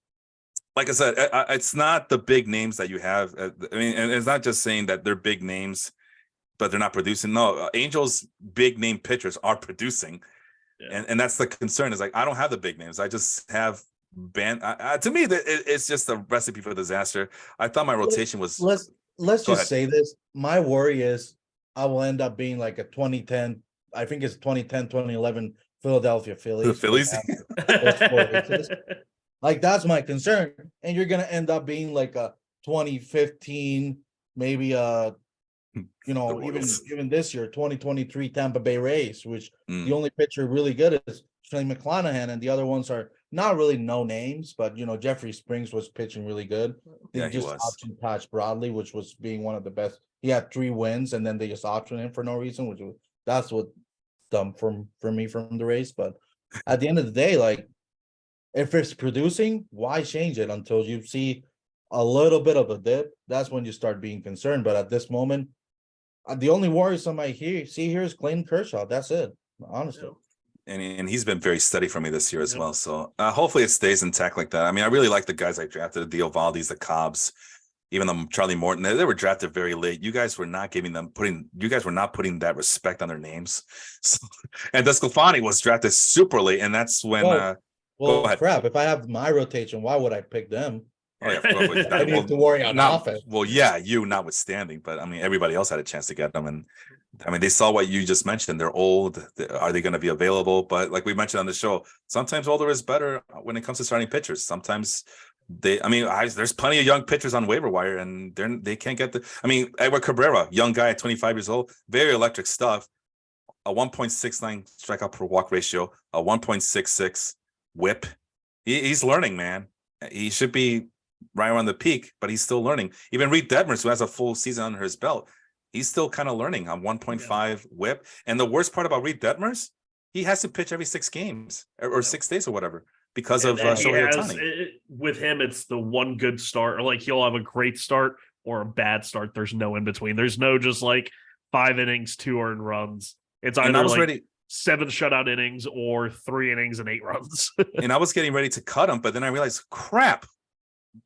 like I said, it's not the big names that you have. I mean, and it's not just saying that they're big names, but they're not producing. No, Angels' big name pitchers are producing. Yeah. And that's the concern is like, I don't have the big names. I just have to me, it's just a recipe for disaster. I thought my rotation was. Let's just say this. My worry is I will end up being like a 2010, I think it's 2010, 2011 Philadelphia Phillies. The Phillies. Like that's my concern. And you're gonna end up being like a 2015, maybe even this year, 2023 Tampa Bay Rays, which the only pitcher really good is Shane McClanahan, and the other ones are not really no names, but Jeffrey Springs was pitching really good. They just optioned Taj Bradley, which was being one of the best. He had 3 wins, and then they just optioned him for no reason, that's what dumb for me from the Rays. But at the end of the day, like if it's producing, why change it until you see a little bit of a dip? That's when you start being concerned. But at this moment, the only worrisome I see here is Clayton Kershaw. That's it, honestly. And he's been very steady for me this year as well. So hopefully it stays intact like that. I mean, I really like the guys I drafted, the Eovaldi's, the Cobbs, even the Charlie Morton. They were drafted very late. You guys were not putting that respect on their names. So, and Desclafani was drafted super late, and that's when. Well, crap. If I have my rotation, why would I pick them? Oh yeah, I didn't have to worry on offense. Well, yeah, you notwithstanding, but I mean, everybody else had a chance to get them, and I mean, they saw what you just mentioned. They're old. Are they going to be available? But like we mentioned on the show, sometimes older is better when it comes to starting pitchers. Sometimes there's plenty of young pitchers on waiver wire, and they can't get Edward Cabrera, young guy at 25 years old, very electric stuff. A 1.69 strikeout per walk ratio, a 1.66 whip. He's learning, man. He should be right around the peak, but he's still learning. Even Reed Detmers, who has a full season under his belt, he's still kind of learning on 1.5 whip. And the worst part about Reed Detmers, he has to pitch every 6 games or 6 days or whatever because of Shohei Ohtani. With him, it's the one good start, or like he'll have a great start or a bad start. There's no in between. There's no just like 5 innings, 2 earned runs. It's either 7 shutout innings or 3 innings and 8 runs. And I was getting ready to cut him, but then I realized, crap,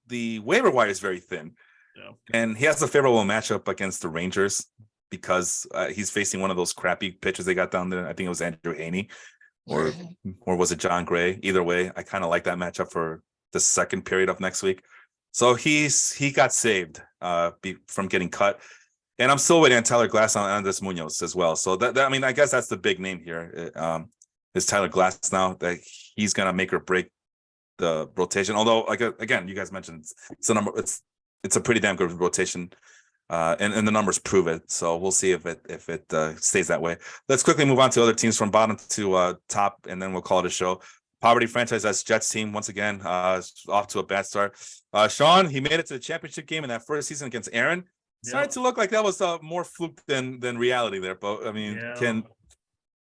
the waiver wire is very thin. Yeah. And he has a favorable matchup against the Rangers because he's facing one of those crappy pitchers they got down there. I think it was Andrew Haney or was it John Gray? Either way, I kind of like that matchup for the second period of next week. So he got saved from getting cut. And I'm still waiting on Tyler Glass on Andres Munoz as well. So that I guess that's the big name here. Is Tyler Glass now that he's gonna make or break the rotation? Although, like again, you guys mentioned it's a number. It's a pretty damn good rotation, and the numbers prove it. So we'll see if it stays that way. Let's quickly move on to other teams from bottom to top, and then we'll call it a show. Poverty franchise, that's Jets team once again, off to a bad start. Sean, he made it to the championship game in that first season against Aaron. Started to look like that was more fluke than reality there. But I mean,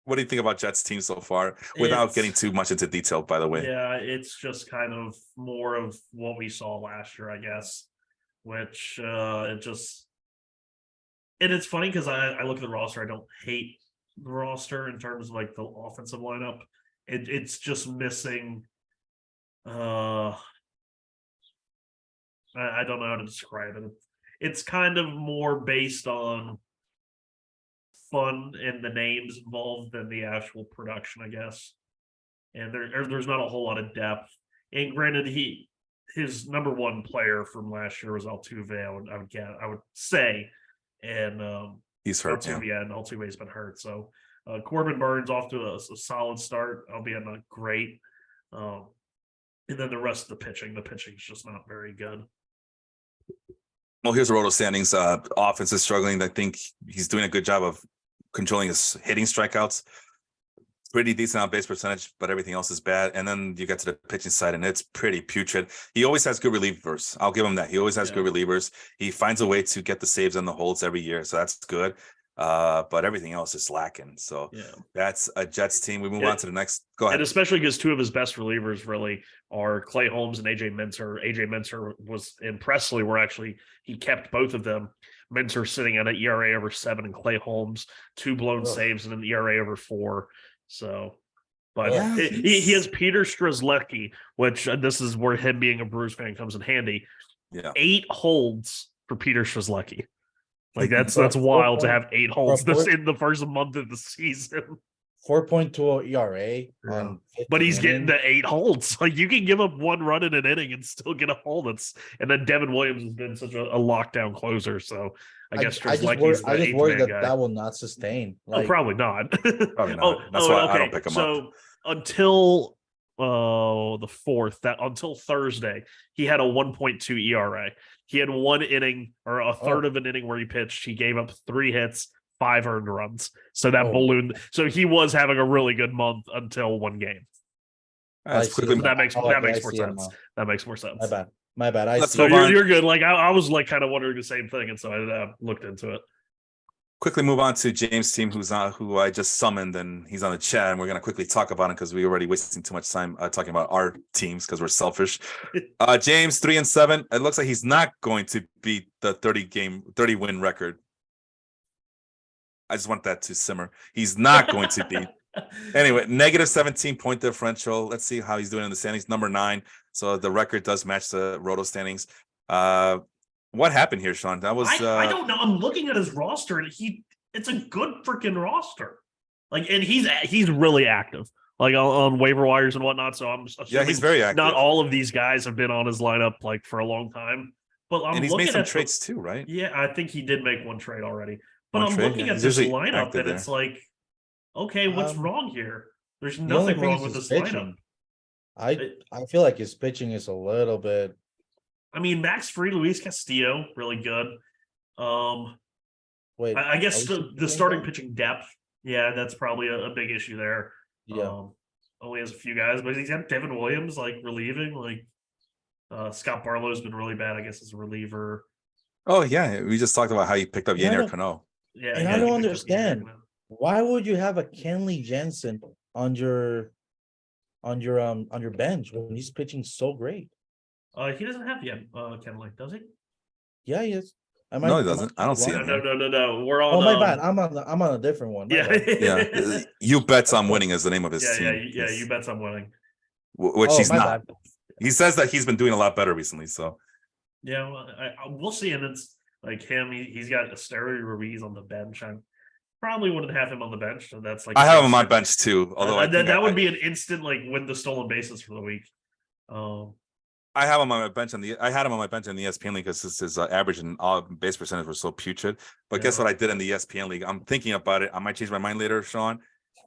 what do you think about Jets team so far without getting too much into detail, by the way? Yeah, it's just kind of more of what we saw last year, I guess, which it's funny because I look at the roster. I don't hate the roster in terms of like the offensive lineup. It's just missing. I don't know how to describe it. It's kind of more based on fun and the names involved than the actual production, I guess. And there's not a whole lot of depth. And granted, his number one player from last year was Altuve. I would say, and He's hurt. Altuve, and Altuve's been hurt. So Corbin Burns off to a solid start, albeit not great. And then the rest of the pitching's just not very good. Well, here's the Roto standings. Offense is struggling. I think he's doing a good job of controlling his hitting strikeouts. Pretty decent on base percentage, but everything else is bad. And then you get to the pitching side, and it's pretty putrid. He always has good relievers. I'll give him that. He always has good relievers. He finds a way to get the saves and the holds every year, so that's good. But everything else is lacking. So that's a Jets team. We move on to the next. Go ahead. And especially because two of his best relievers really are Clay Holmes and AJ Minter. AJ Minter was in Presley, where actually he kept both of them. Minter sitting at an ERA over 7, and Clay Holmes 2 blown saves and an ERA over 4. So, but he has Peter Strzelecki, which this is where him being a Brewers fan comes in handy. 8 holds for Peter Strzelecki. Like that's wild to have 8 holds in the first month of the season. 4.2 ERA. But he's getting the 8 holds. Like you can give up 1 run in an inning and still get a hold. And then Devin Williams has been such a lockdown closer. So I guess I just worry that will not sustain. Like, probably not. Probably not. That's why I don't pick him up. So until the 4th, until Thursday, he had a 1.2 ERA. He had 1 inning or a third of an inning where he pitched. He gave up 3 hits, 5 earned runs. So that ballooned. So he was having a really good month until 1 game. That makes more sense. That makes more sense. My bad. So you're good. Like I was like kind of wondering the same thing, and so I looked into it. Quickly move on to James' team, who I just summoned, and he's on the chat, and we're going to quickly talk about him because we're already wasting too much time talking about our teams because we're selfish. James 3-7. It looks like he's not going to beat the 30 win record. I just want that to simmer. He's not going to beat. Anyway, negative 17 point differential. Let's see how he's doing in the standings. Number 9. So the record does match the Roto standings. What happened here, Sean? That was I don't know. I'm looking at his roster, and it's a good freaking roster. Like, and he's really active, like on waiver wires and whatnot. So I'm assuming he's very active. Not all of these guys have been on his lineup like for a long time. But and he's made some trades too, right? Yeah, I think he did make 1 trade already. But I'm looking at this lineup, and it's like, okay, what's wrong here? There's nothing wrong with this lineup. I feel like his pitching is a little bit. I mean, Max Fried, Luis Castillo, really good. Wait, I guess the starting pitching depth, that's probably a big issue there. Yeah, only has a few guys, but he's got Devin Williams like relieving. Like Scott Barlow's been really bad, I guess, as a reliever. Oh yeah, we just talked about how you picked up Yennier Cano. Yeah, and I don't understand why would you have a Kenley Jensen on your bench when he's pitching so great. He doesn't have Kenley, does he? Yeah, he is. No, he doesn't. I don't see him. No. We're on. Oh, my bad. I'm on a different one. Yeah. You bets I'm winning is the name of his team. Yeah. You bets I'm winning. Which he's not. Bad. He says that he's been doing a lot better recently. So. Yeah, well, we'll see. And it's like him. He's got Esteury Ruiz on the bench. I probably wouldn't have him on the bench. So that's like I have him on my bench too. Although that would be an instant like win the stolen bases for the week. I have him on my bench I had him on my bench in the ESPN league because his average and all base percentage was so putrid. But guess what I did in the ESPN league? I'm thinking about it. I might change my mind later, Sean.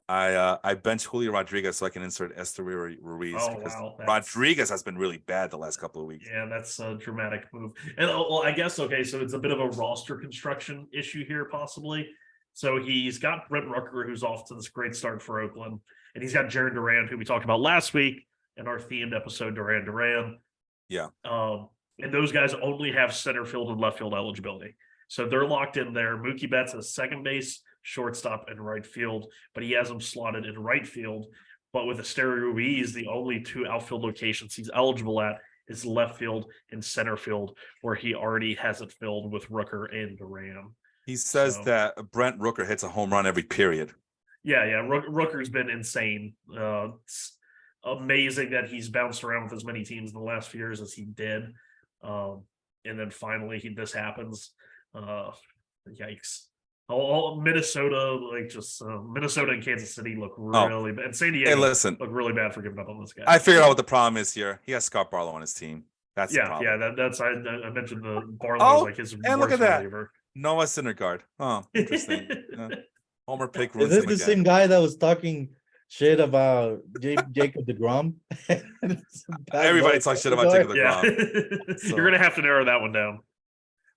I bench Julio Rodriguez so I can insert Esteury Ruiz because Rodriguez has been really bad the last couple of weeks. Yeah, that's a dramatic move. And well, I guess so it's a bit of a roster construction issue here, possibly. So he's got Brent Rooker, who's off to this great start for Oakland, and he's got Jaron Duran, who we talked about last week in our themed episode, Duran. Yeah. And those guys only have center field and left field eligibility. So they're locked in there. Mookie Betts has second base, shortstop, and right field, but he has them slotted in right field. But with Esteury Ruiz, the only 2 outfield locations he's eligible at is left field and center field, where he already has it filled with Rooker and Duran. He says that Brent Rooker hits a home run every period. Yeah. Rooker's been insane. It's amazing that he's bounced around with as many teams in the last few years as he did. And then finally this happens. Yikes. Minnesota, Minnesota and Kansas City look really bad. And San Diego look really bad for giving up on this guy. I figured out what the problem is here. He has Scott Barlow on his team. That's the problem. That's I mentioned the Barlow was Oh, like his and look worst at that. reliever. Noah Syndergaard. Oh, interesting. Homer pick Is ruins this him the again. same guy that was talking shit about Jacob DeGrom? Everybody talks shit about Jacob DeGrom. You're gonna have to narrow that one down.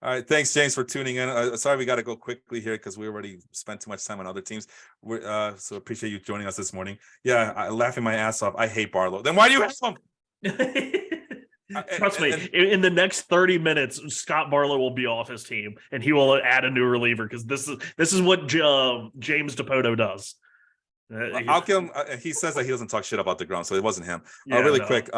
All right, thanks, James, for tuning in. Sorry, we got to go quickly here because we already spent too much time on other teams. So appreciate you joining us this morning. Yeah, laughing my ass off. I hate Barlow. Then why do you have him? Trust me, in the next 30 minutes, Scott Barlow will be off his team, and he will add a new reliever because this is what James DePoto does. I'll give him. He says that he doesn't talk shit about DeGrom, so it wasn't him. Yeah, really no. quick.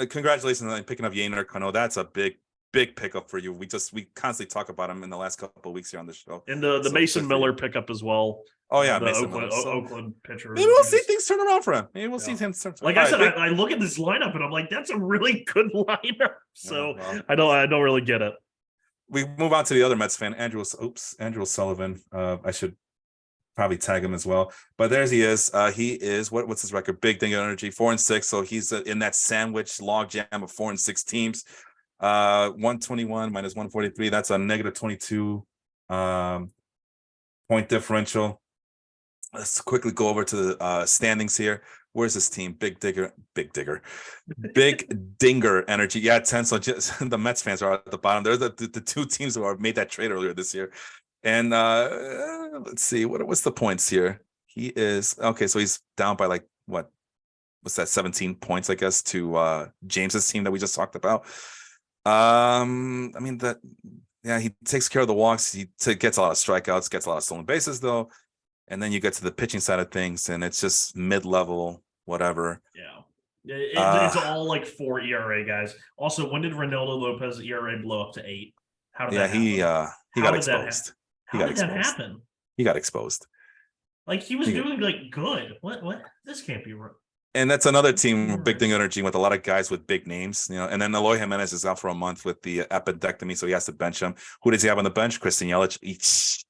Congratulations on picking up Yainer Cano. That's a big pickup for you. We constantly talk about him in the last couple of weeks here on the show. And the Mason Miller pickup as well. Oh yeah, the Mason Oakland, Miller. So Oakland pitcher. maybe we'll see things turn around for him. Maybe we'll see him turn. Like I said, I look at this lineup and I'm like, that's a really good lineup. So I don't really get it. We move on to the other Mets fan, Andrew Sullivan. I should probably tag him as well. But there he is. He is what's his record? Big Thing Energy, 4-6. So he's in that sandwich log jam of 4-6 teams. 121 minus 143. That's a negative 22 point differential. Let's quickly go over to the standings here. Where's this team? Big Dinger Energy. Yeah, 10. So just the Mets fans are at the bottom. They're the two teams who made that trade earlier this year. And let's see, what's the points here? He is okay. So he's down by like what's that? 17 points, I guess, to James's team that we just talked about. I mean he takes care of the walks. He gets a lot of strikeouts, gets a lot of stolen bases though. And then you get to the pitching side of things, and it's just mid-level, whatever. Yeah, it's all like 4 ERA guys. Also, when did Ronaldo Lopez ERA blow up to 8? How did that happen? he got exposed. How did that happen? He got exposed. Like he was doing like good. What? This can't be right. And that's another team, Big Thing Energy, with a lot of guys with big names, And then Eloy Jimenez is out for a month with the appendectomy, so he has to bench him. Who does he have on the bench? Christian Yelich. Eesh.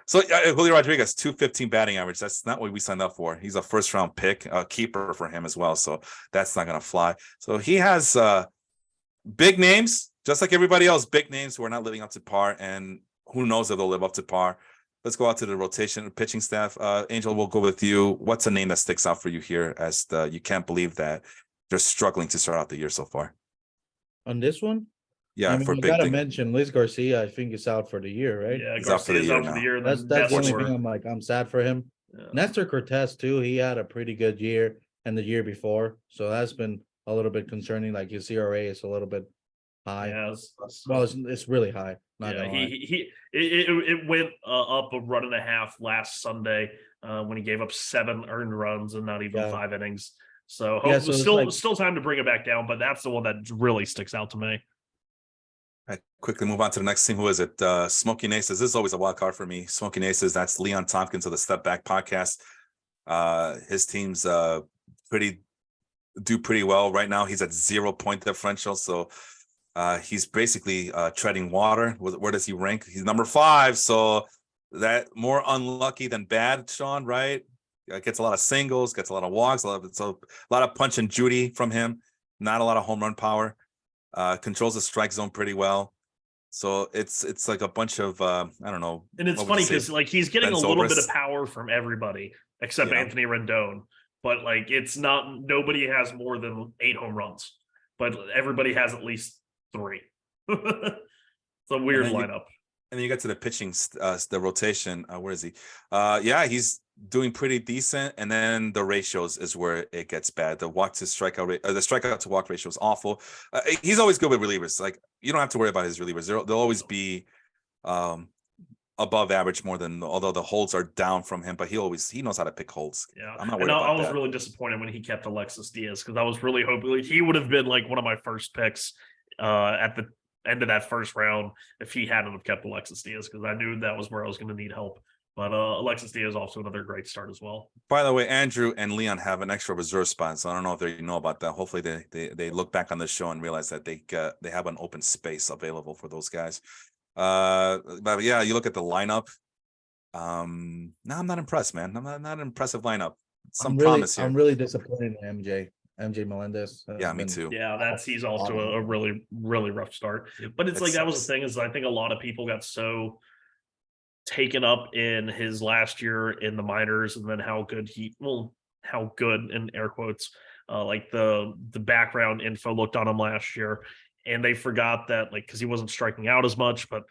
So Julio Rodriguez, 215 batting average. That's not what we signed up for. He's a first round pick, a keeper for him as well. So that's not going to fly. So he has big names, just like everybody else, big names who are not living up to par. And who knows if they'll live up to par. Let's go out to the rotation pitching staff. Angel, we'll go with you. What's a name that sticks out for you here as you can't believe that they're struggling to start out the year so far? On this one? Yeah, I mean, for you big gotta thing. mention Luis Garcia. I think is out for the year, right? Yeah, He's out for the year now. That's the only thing I'm sad for him. Yeah. Nestor Cortez too. He had a pretty good year and the year before, so that's been a little bit concerning. Like his ERA is a little bit high. Yeah, Well, it's really high. Not yeah, gonna lie. it went up a run and a half last Sunday when he gave up 7 earned runs and not even 5 innings. So, still time to bring it back down, but that's the one that really sticks out to me. I quickly move on to the next team. Who is it? Smoking Aces. This is always a wild card for me. Smoking Aces. That's Leon Tompkins of the Step Back podcast. His team's do pretty well right now. He's at 0 point differential, so he's basically treading water. Where does he rank? He's number 5. So that more unlucky than bad, Sean. Right? Gets a lot of singles, gets a lot of walks, a lot of punch and Judy from him. Not a lot of home run power. Controls the strike zone pretty well. So it's like a bunch of I don't know. And it's funny because like he's getting a little bit of power from everybody except Anthony Rendon. But like it's not, nobody has more than 8 home runs, but everybody has at least 3. It's a weird lineup. And then you get to the pitching, the rotation. Where is he? He's doing pretty decent. And then the ratios is where it gets bad. The walk to strikeout rate, the strikeout to walk ratio is awful. He's always good with relievers. Like you don't have to worry about his relievers. They'll always be above average more than, although the holds are down from him, but he knows how to pick holds. Yeah, I'm not worried about I was that. really disappointed when he kept Alexis Diaz because I was really hoping like, he would have been like one of my first picks at the end of that first round if he hadn't have kept Alexis Diaz because I knew that was where I was going to need help. But Alexis Diaz also another great start as well. By the way, Andrew and Leon have an extra reserve spot, so I don't know if they know about that. Hopefully, they look back on the show and realize that they have an open space available for those guys. But yeah, you look at the lineup. No, I'm not impressed, man. I'm not an impressive lineup. Promise here. I'm really disappointed in MJ. MJ Melendez. Yeah, me too. Yeah, he's off to a really, really rough start. But it's It like that was sucks. the thing is I think a lot of people got so taken up in his last year in the minors and then how good in air quotes, like the background info looked on him last year. And they forgot that like because he wasn't striking out as much, but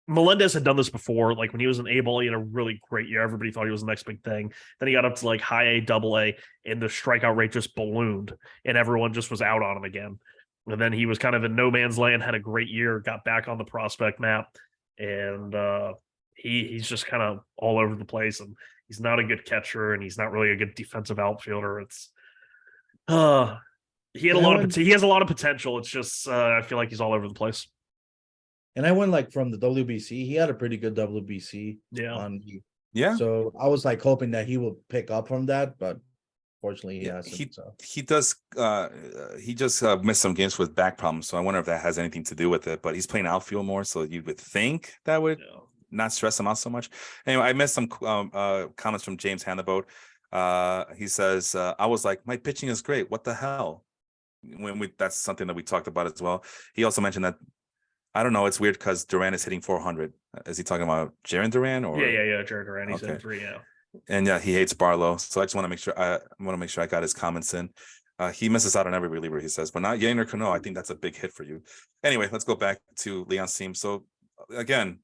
Melendez had done this before. Like when he was an A-ball, he had a really great year. Everybody thought he was the next big thing. Then he got up to like high A, double A, and the strikeout rate just ballooned, and everyone just was out on him again. And then he was kind of in no man's land, had a great year, got back on the prospect map, and he's just kind of all over the place. And he's not a good catcher, and he's not really a good defensive outfielder. It's he has a lot of potential. It's just I feel like he's all over the place. And I went like from the WBC. He had a pretty good WBC. Yeah. So I was like hoping that he would pick up from that, but fortunately he hasn't. He does. He just missed some games with back problems, so I wonder if that has anything to do with it. But he's playing outfield more, so you would think that would not stress him out so much. Anyway, I missed some comments from James Handaboat. He says, "I was like, my pitching is great. What the hell?" That's something that we talked about as well. He also mentioned that. I don't know. It's weird because Duran is hitting 400. Is he talking about Jarren Duran or? Yeah, Jarren Duran. He's in 3. Yeah. And yeah, he hates Barlow. So I just want to make sure I got his comments in. He misses out on every reliever, he says, but not Yainer Cano. I think that's a big hit for you. Anyway, let's go back to Leon's team. So again,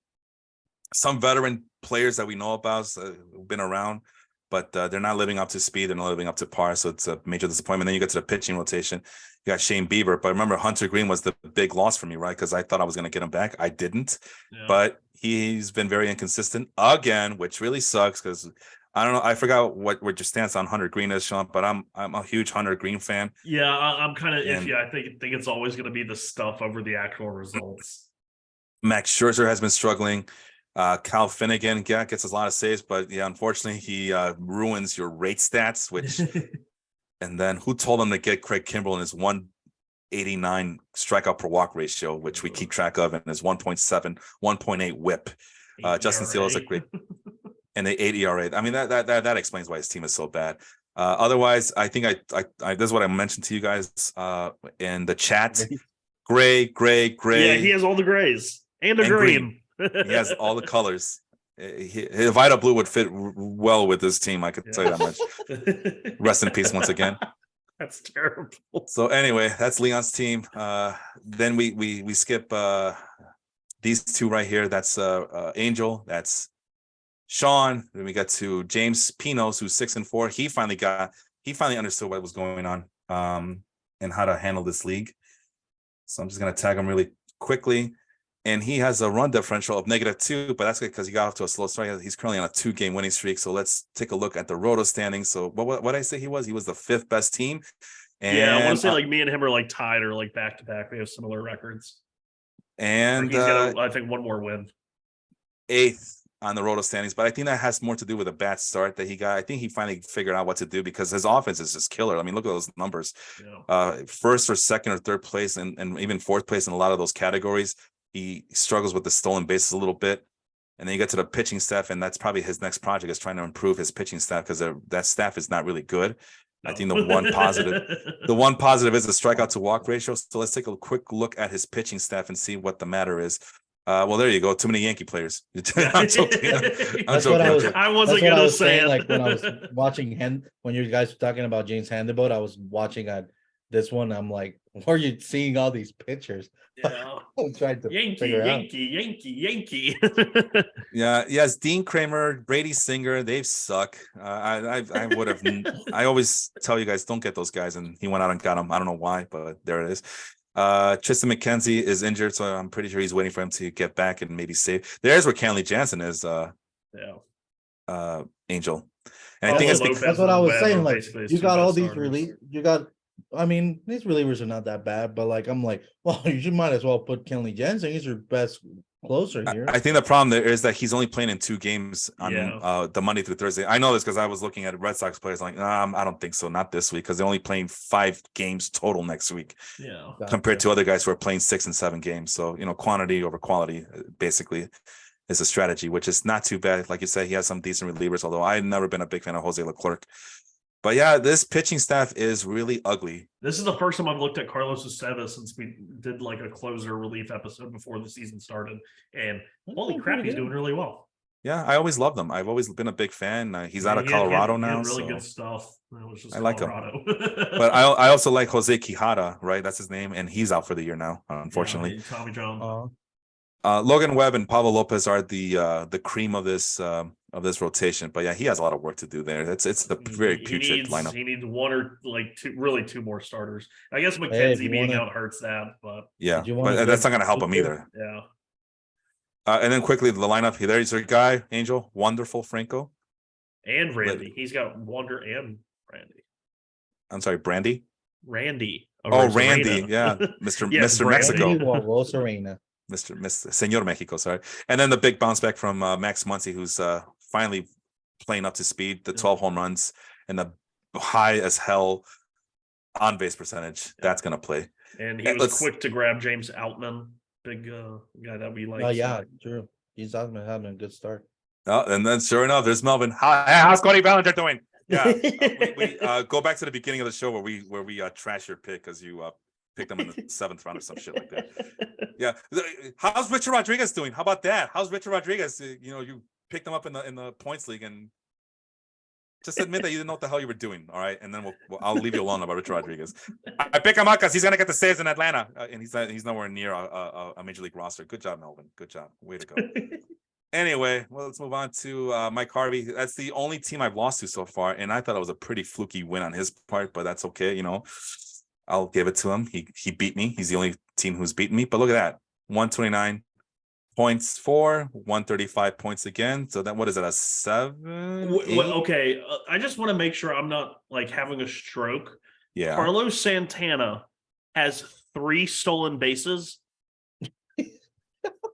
some veteran players that we know about have been around, but they're not living up to speed. They're not living up to par. So it's a major disappointment. Then you get to the pitching rotation. You got Shane Bieber, but remember Hunter Green was the big loss for me, right? Because I thought I was going to get him back. I didn't, but he's been very inconsistent again, which really sucks because I don't know. I forgot what your stance on Hunter Green is, Sean, but I'm a huge Hunter Green fan. Yeah, I'm kind of iffy. I think it's always going to be the stuff over the actual results. Max Scherzer has been struggling. Cal Finnegan gets a lot of saves, but yeah, unfortunately, he ruins your rate stats, which. And then who told him to get Craig Kimbrell in his 189 strikeout per walk ratio, which we keep track of, and his 1.7, 1.8 whip. Justin Steele is a great, and the 8 ERA. I mean, that explains why his team is so bad. Otherwise, I think I this is what I mentioned to you guys in the chat. Gray. Yeah, he has all the grays and a green. He has all the colors. Vita Blue would fit well with this team. I could tell you that much. Rest in peace once again. That's terrible. So anyway, that's Leon's team. Then we skip these two right here. That's Angel. That's Sean. Then we got to James Pinos, who's 6-4. He finally understood what was going on and how to handle this league. So I'm just gonna tag him really quickly. And he has a run differential of -2, but that's good because he got off to a slow start. He's currently on a 2-game winning streak. So let's take a look at the Roto standings. So what did I say he was? He was the 5th best team. And I want to say like me and him are like tied or like back to back. We have similar records. And he's got I think one more win. 8th on the Roto standings, but I think that has more to do with a bad start that he got. I think he finally figured out what to do because his offense is just killer. I mean, look at those numbers. First or second or third place and even 4th place in a lot of those categories. He struggles with the stolen bases a little bit. And then you get to the pitching staff, and that's probably his next project is trying to improve his pitching staff because that staff is not really good. No. I think the one positive is the strikeout to walk ratio. So let's take a quick look at his pitching staff and see what the matter is. Well, there you go. Too many Yankee players. I'm joking. I wasn't going to say it. Like when I was watching when you guys were talking about James Handaboat, I was watching at this one. I'm like, where are you seeing all these pictures? Yeah. I'm trying to Yankee. Yeah. Yes. Dean Kramer, Brady Singer, they suck. I would have. I always tell you guys don't get those guys, and he went out and got them. I don't know why, but there it is. Tristan McKenzie is injured, so I'm pretty sure he's waiting for him to get back and maybe save. There's where Kenley Jansen is. Angel. And I think that's what I was saying. Like you got all these I mean, these relievers are not that bad, but like I'm like, well, you might as well put Kenley Jansen. He's your best closer here. I think the problem there is that he's only playing in 2 games on the Monday through Thursday. I know this because I was looking at Red Sox players like, I don't think so, not this week, because they're only playing 5 games total next week. Yeah, compared to other guys who are playing 6 and 7 games. So quantity over quality basically is a strategy, which is not too bad. Like you said, he has some decent relievers. Although I've never been a big fan of Jose Leclerc. But yeah, this pitching staff is really ugly. This is the first time I've looked at Carlos Esteva since we did like a closer relief episode before the season started, and holy crap, he's doing really well. Yeah, I always loved him. I've always been a big fan. He's out of He had Colorado now, really so good stuff. It was just I like him. Colorado. But I also like Jose Quijada, right? That's his name, and he's out for the year now, unfortunately. Yeah, Tommy John. Logan Webb and Pablo Lopez are the cream of this rotation. But yeah, he has a lot of work to do there. It's a very putrid lineup. He needs one or like two more starters. I guess McKenzie being out hurts that, but yeah, but that's not going to help him either. Yeah. And then quickly the lineup. There's your guy, Angel, wonderful Franco, and Randy. He's got Wonder and Randy. I'm sorry, Brandy. Randy. Oh, Randy, yeah, Mr. Yes, Mr. Mexico. Rosarena. Mr. Senor Mexico, sorry. And then the big bounce back from Max Muncy, who's finally playing up to speed, the 12 home runs and the high as hell on base percentage. That's going to play. And he was quick to grab James Outman, big guy that we like. Oh, yeah, true. He's having a good start. Oh, and then sure enough, there's Melvin. How's Cody Bellinger doing? Yeah, we go back to the beginning of the show where we trash your pick because you picked him in the 7th round or some shit like that. Yeah, how's Richard Rodriguez doing? How about that? How's Richard Rodriguez? You picked him up in the points league, and just admit that you didn't know what the hell you were doing. All right, and then I'll leave you alone about Richard Rodriguez. I pick him up because he's gonna get the saves in Atlanta, and he's nowhere near a major league roster. Good job, Melvin. Good job. Way to go. Anyway, well, let's move on to Mike Harvey. That's the only team I've lost to so far, and I thought it was a pretty fluky win on his part, but that's okay. I'll give it to him. He beat me. He's the only team who's beaten me. But look at that, 129 points for 135 points again. So then, what is it? A 7? Okay, I just want to make sure I'm not like having a stroke. Yeah, Carlos Santana has 3 stolen bases.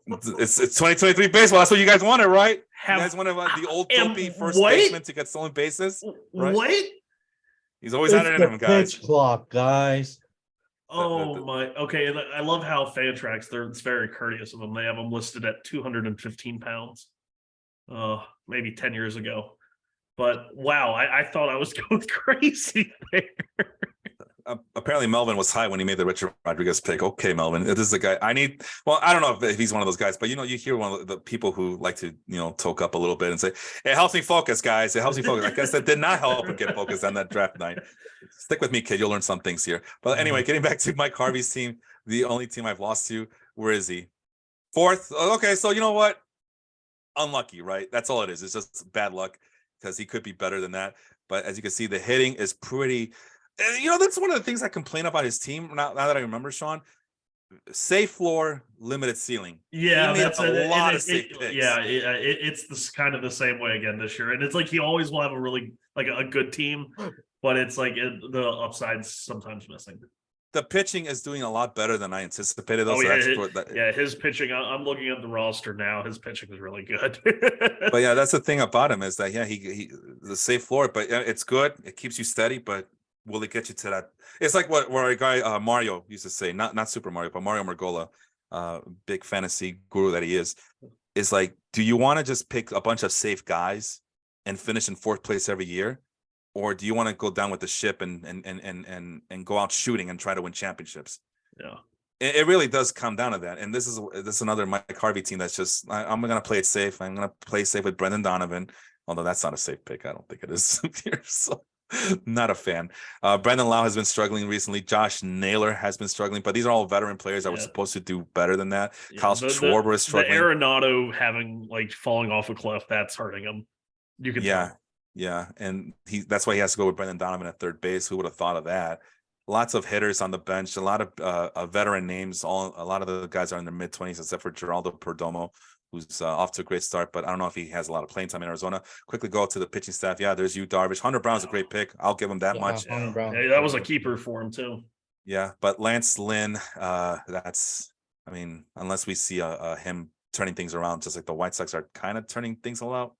It's 2023 baseball. That's what you guys wanted, right? You guys wanted the old dopey first baseman to get stolen bases, right? What? He's always had it in him, guys. Pitch clock, guys. Oh my. Okay, and I love how Fantrax. It's very courteous of them. They have him listed at 215 pounds. Maybe 10 years ago. But wow, I thought I was going crazy there. Apparently Melvin was high when he made the Richard Rodriguez pick. Okay, Melvin, this is a guy I need. Well, I don't know if he's one of those guys, but you hear one of the people who like to toke up a little bit and say it helps me focus, guys. It helps me focus. I guess that did not help him get focused on that draft night. Stick with me, kid. You'll learn some things here. But anyway, getting back to Mike Harvey's team, the only team I've lost to. Where is he? 4th. Okay, so you know what? Unlucky, right? That's all it is. It's just bad luck because he could be better than that. But as you can see, the hitting is pretty. That's one of the things I complain about his team. Now that I remember, Sean, safe floor, limited ceiling. Yeah, that's a lot of safe picks. Yeah, it's this kind of the same way again this year, and it's like he always will have a really like a good team, but it's like the upside's sometimes missing. The pitching is doing a lot better than I anticipated. Though, his pitching. I'm looking at the roster now. His pitching is really good. But yeah, that's the thing about him is that he the safe floor, but it's good. It keeps you steady, but will it get you to that? It's like what our guy Mario used to say, not Super Mario, but Mario Margola, big fantasy guru that he is like, do you want to just pick a bunch of safe guys and finish in 4th place every year? Or do you want to go down with the ship and go out shooting and try to win championships? Yeah. It really does come down to that. And this is another Mike Harvey team that's just, I'm going to play it safe. I'm going to play safe with Brendan Donovan, although that's not a safe pick. I don't think it is here. So not a fan. Brendan Lau has been struggling recently. Josh Naylor has been struggling, but these are all veteran players that were supposed to do better than that. Yeah, Kyle Schwarber is struggling. The Arenado having falling off a cliff, that's hurting him. You can tell. Yeah, and that's why he has to go with Brendan Donovan at 3rd base. Who would have thought of that? Lots of hitters on the bench, a lot of veteran names. A lot of the guys are in their mid-20s, except for Geraldo Perdomo, who's off to a great start, but I don't know if he has a lot of playing time in Arizona. Quickly go to the pitching staff. Yeah, there's Yu Darvish. Hunter Brown's a great pick. I'll give him that much. Yeah, that was a keeper for him too. Yeah, but Lance Lynn, unless we see him turning things around, just like the White Sox are kind of turning things around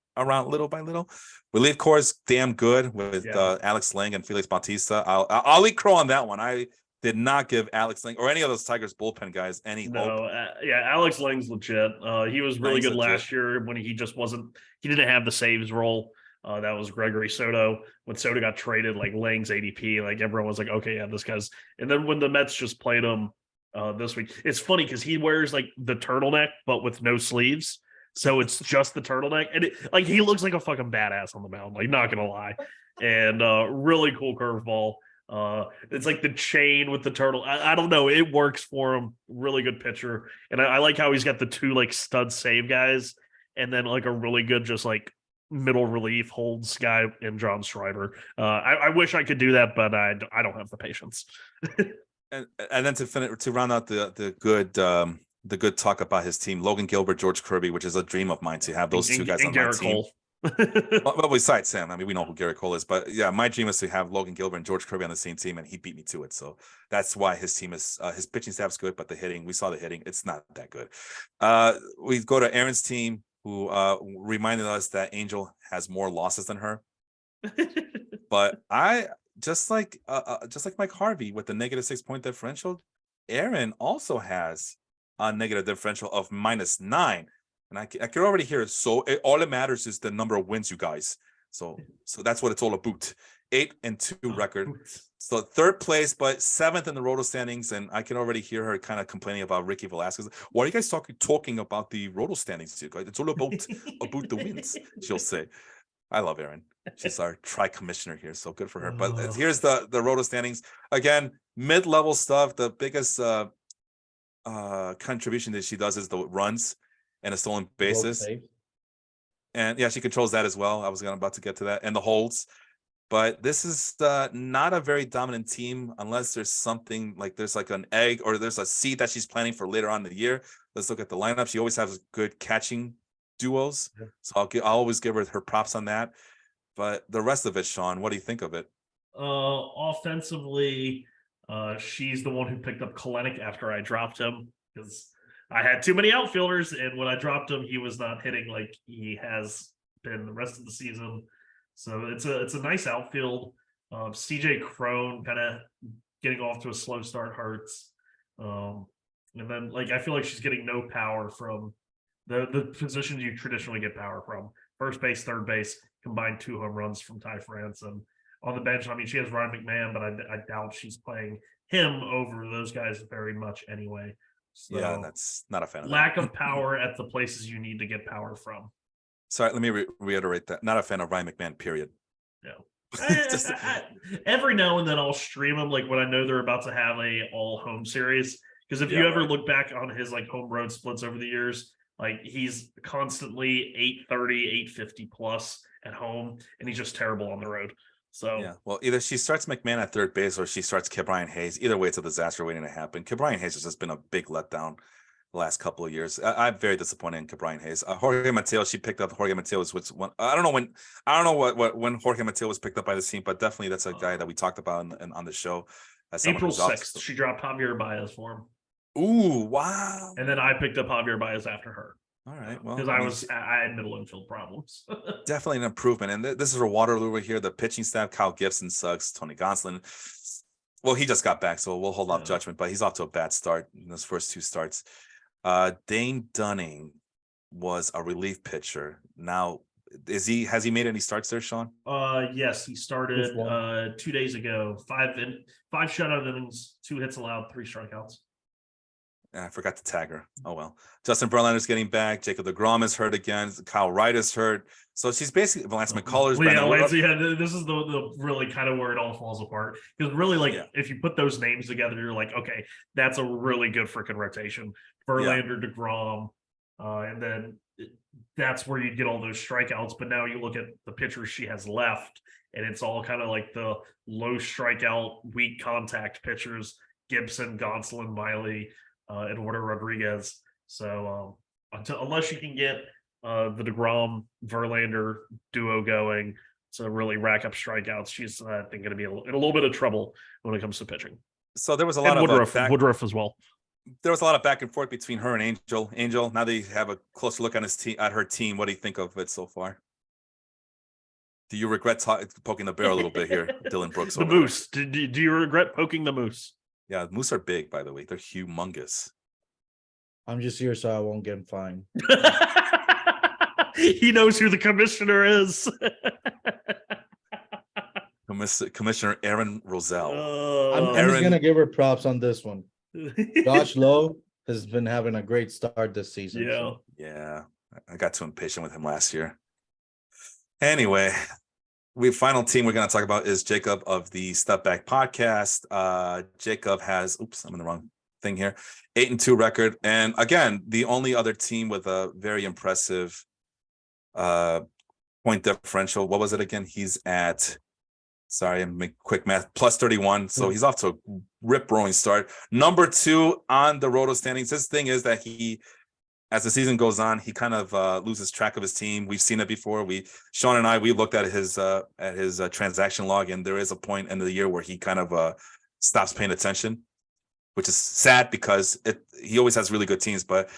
little by little. Relief corps is damn good with Alex Lang and Felix Bautista. I'll eat crow on that one. I did not give Alex Lang or any of those Tigers bullpen guys any hope. Alex Lang's legit. He was really good last year when he just wasn't. He didn't have the saves role. That was Gregory Soto. When Soto got traded, like Lang's ADP, like everyone was like, okay, yeah, this guy's. And then when the Mets just played him this week, it's funny because he wears like the turtleneck but with no sleeves, so it's just the turtleneck, and like he looks like a fucking badass on the mound. Like, not gonna lie, and really cool curveball. It's like the chain with the turtle. I don't know. It works for him. Really good pitcher, and I like how he's got the two like stud save guys, and then like a really good just like middle relief holds guy in John Strider. I wish I could do that, but I don't have the patience. And then to round out the good talk about his team, Logan Gilbert, George Kirby, which is a dream of mine to have those two guys on my team. Cole. Well, besides Sam, I mean, we know who Garrett Cole is, but yeah, my dream is to have Logan Gilbert and George Kirby on the same team, and he beat me to it. So that's why his team is his pitching staff's good, but the hitting, we saw the hitting, it's not that good. We go to Aaron's team, who reminded us that Angel has more losses than her. But I just like Mike Harvey with the -6 point differential, Aaron also has a negative differential of -9. And I can already hear it. So all it matters is the number of wins, you guys. So that's what it's all about. 8-2 record. So third place, but 7th in the Roto standings. And I can already hear her kind of complaining about Ricky Velasquez. Why are you guys talking about the Roto standings, you guys? It's all about the wins, she'll say. I love Erin. She's our tri-commissioner here, so good for her. But here's the Roto standings. Again, mid-level stuff. The biggest contribution that she does is the runs and the stolen bases. And yeah, she controls that as well. I was about to get to that. And the holds. But this is not a very dominant team unless there's something like there's like an egg or there's a seed that she's planning for later on in the year. Let's look at the lineup. She always has good catching duos. Yeah. So I'll always give her props on that. But the rest of it, Sean, what do you think of it? Offensively, she's the one who picked up Kalenic after I dropped him because I had too many outfielders, and when I dropped him, he was not hitting like he has been the rest of the season. So it's a nice outfield. CJ Crone kind of getting off to a slow start hurts. And then like I feel like she's getting no power from the positions you traditionally get power from. First base, third base, combined 2 home runs from Ty France. And on the bench, I mean, she has Ryan McMahon, but I doubt she's playing him over those guys very much anyway. So yeah, that's not a fan of lack that. of power at the places you need to get power from. Sorry, let me reiterate that. Not a fan of Ryan McMahon, period. No. Every now and then I'll stream them like when I know they're about to have a all home series. Because if you ever look back on his like home road splits over the years, like he's constantly 830, 850 plus at home, and he's just terrible on the road. So yeah, well, either she starts McMahon at third base or she starts Ke'Bryan Hayes. Either way, it's a disaster waiting to happen. Ke'Bryan Hayes has just been a big letdown the last couple of years. I'm very disappointed in Ke'Bryan Hayes. Jorge Mateo, she picked up Jorge Mateo was one. I don't know when Jorge Mateo was picked up by the team, but definitely that's a guy that we talked about on the show. April 6th, she dropped Javier Baez for him. Ooh, wow! And then I picked up Javier Baez after her. All right, well, because I had middle infield problems. Definitely an improvement, and this is a Waterloo over here. The pitching staff: Kyle Gibson sucks. Tony Gonsolin, well, he just got back, so we'll hold off judgment. But he's off to a bad start in his first 2 starts. Dane Dunning was a relief pitcher. Now, has he made any starts there, Sean? Yes, he started 2 days ago. 5 shutout innings, 2 hits allowed, 3 strikeouts. I forgot to tag her. Oh well. Justin Verlander's getting back. Jacob deGrom is hurt again. Kyle Wright is hurt. So she's basically Lance McCullers. This is the really kind of where it all falls apart. Because really, if you put those names together, you're like, okay, that's a really good freaking rotation. Verlander, deGrom, and then that's where you get all those strikeouts. But now you look at the pitchers she has left, and it's all kind of like the low strikeout, weak contact pitchers: Gibson, Gonsolin, Miley, Eduardo Rodriguez. So unless you can get the deGrom Verlander duo going to really rack up strikeouts, she's I think going to be in a little bit of trouble when it comes to pitching. So there was a lot of Woodruff as well. There was a lot of back and forth between her and Angel. Angel, now that you have a closer look on at her team, what do you think of it so far? Do you regret poking the bear a little bit here, Dylan Brooks? The moose. Do you regret poking the moose? Yeah, moose are big, by the way. They're humongous. I'm just here so I won't get fined. He knows who the commissioner is. Commissioner Aaron Roselle. I'm just Aaron- gonna give her props on this one. Josh Lowe has been having a great start this season. Yeah. So. Yeah, I got too impatient with him last year. Anyway, final team we're going to talk about is Jacob of the Step Back podcast. Jacob has, I'm in the wrong thing here, 8-2 record, and again, the only other team with a very impressive point differential. What was it again? He's at, sorry, I'm making quick math, plus 31. So he's off to a rip-roaring start. Number 2 on the Roto standings. His thing is that he, as the season goes on, he kind of loses track of his team. We've seen it before. Sean and I, we looked at his transaction log, and there is a point in the year where he kind of stops paying attention, which is sad because he always has really good teams. But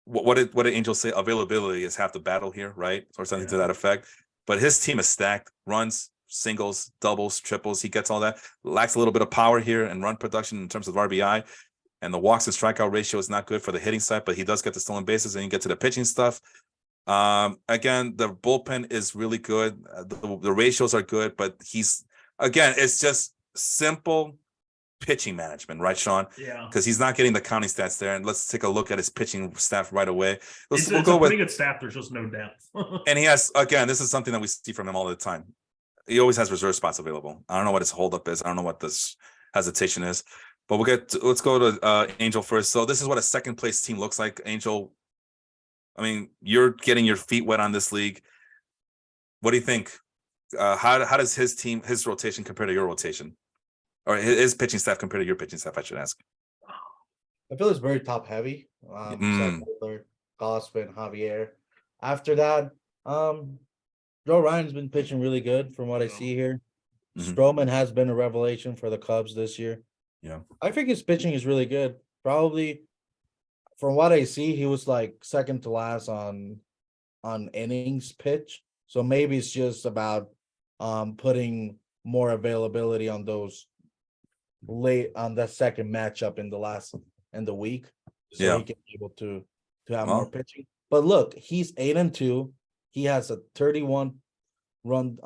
what did Angel say? Availability is half the battle here, right? Or something to that effect. But his team is stacked. Runs, singles, doubles, triples. He gets all that. Lacks a little bit of power here and run production in terms of RBI. And the walks and strikeout ratio is not good for the hitting side, but he does get the stolen bases, and you get to the pitching stuff. Again, the bullpen is really good. The ratios are good, but it's just simple pitching management, right, Sean? Yeah. Because he's not getting the counting stats there. And let's take a look at his pitching staff right away. It's a pretty good staff. There's just no depth. And he has, again, this is something that we see from him all the time. He always has reserve spots available. I don't know what his holdup is. I don't know what this hesitation is. But let's go to Angel first. So this is what a second place team looks like. Angel, I mean, you're getting your feet wet on this league. What do you think? How does his rotation compare to your rotation? Or his pitching staff compare to your pitching staff, I should ask. I feel it's very top heavy. Gausman, Javier. After that, Joe Ryan's been pitching really good from what I see here. Mhm. Stroman has been a revelation for the Cubs this year. Yeah. I think his pitching is really good. Probably from what I see, he was like second to last on innings pitch. So maybe it's just about putting more availability on those late on that second matchup in the week. So he can be able to have more pitching. But look, he's 8-2. He has a 31 run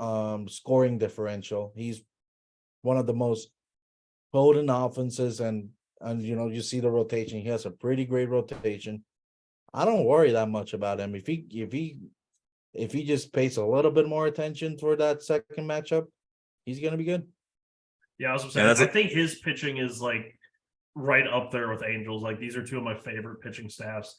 scoring differential. He's one of the most potent offenses, and you see the rotation. He has a pretty great rotation. I don't worry that much about him. If he just pays a little bit more attention for that second matchup, he's gonna be good. Yeah, I was saying, I think his pitching is like right up there with Angels. Like these are two of my favorite pitching staffs.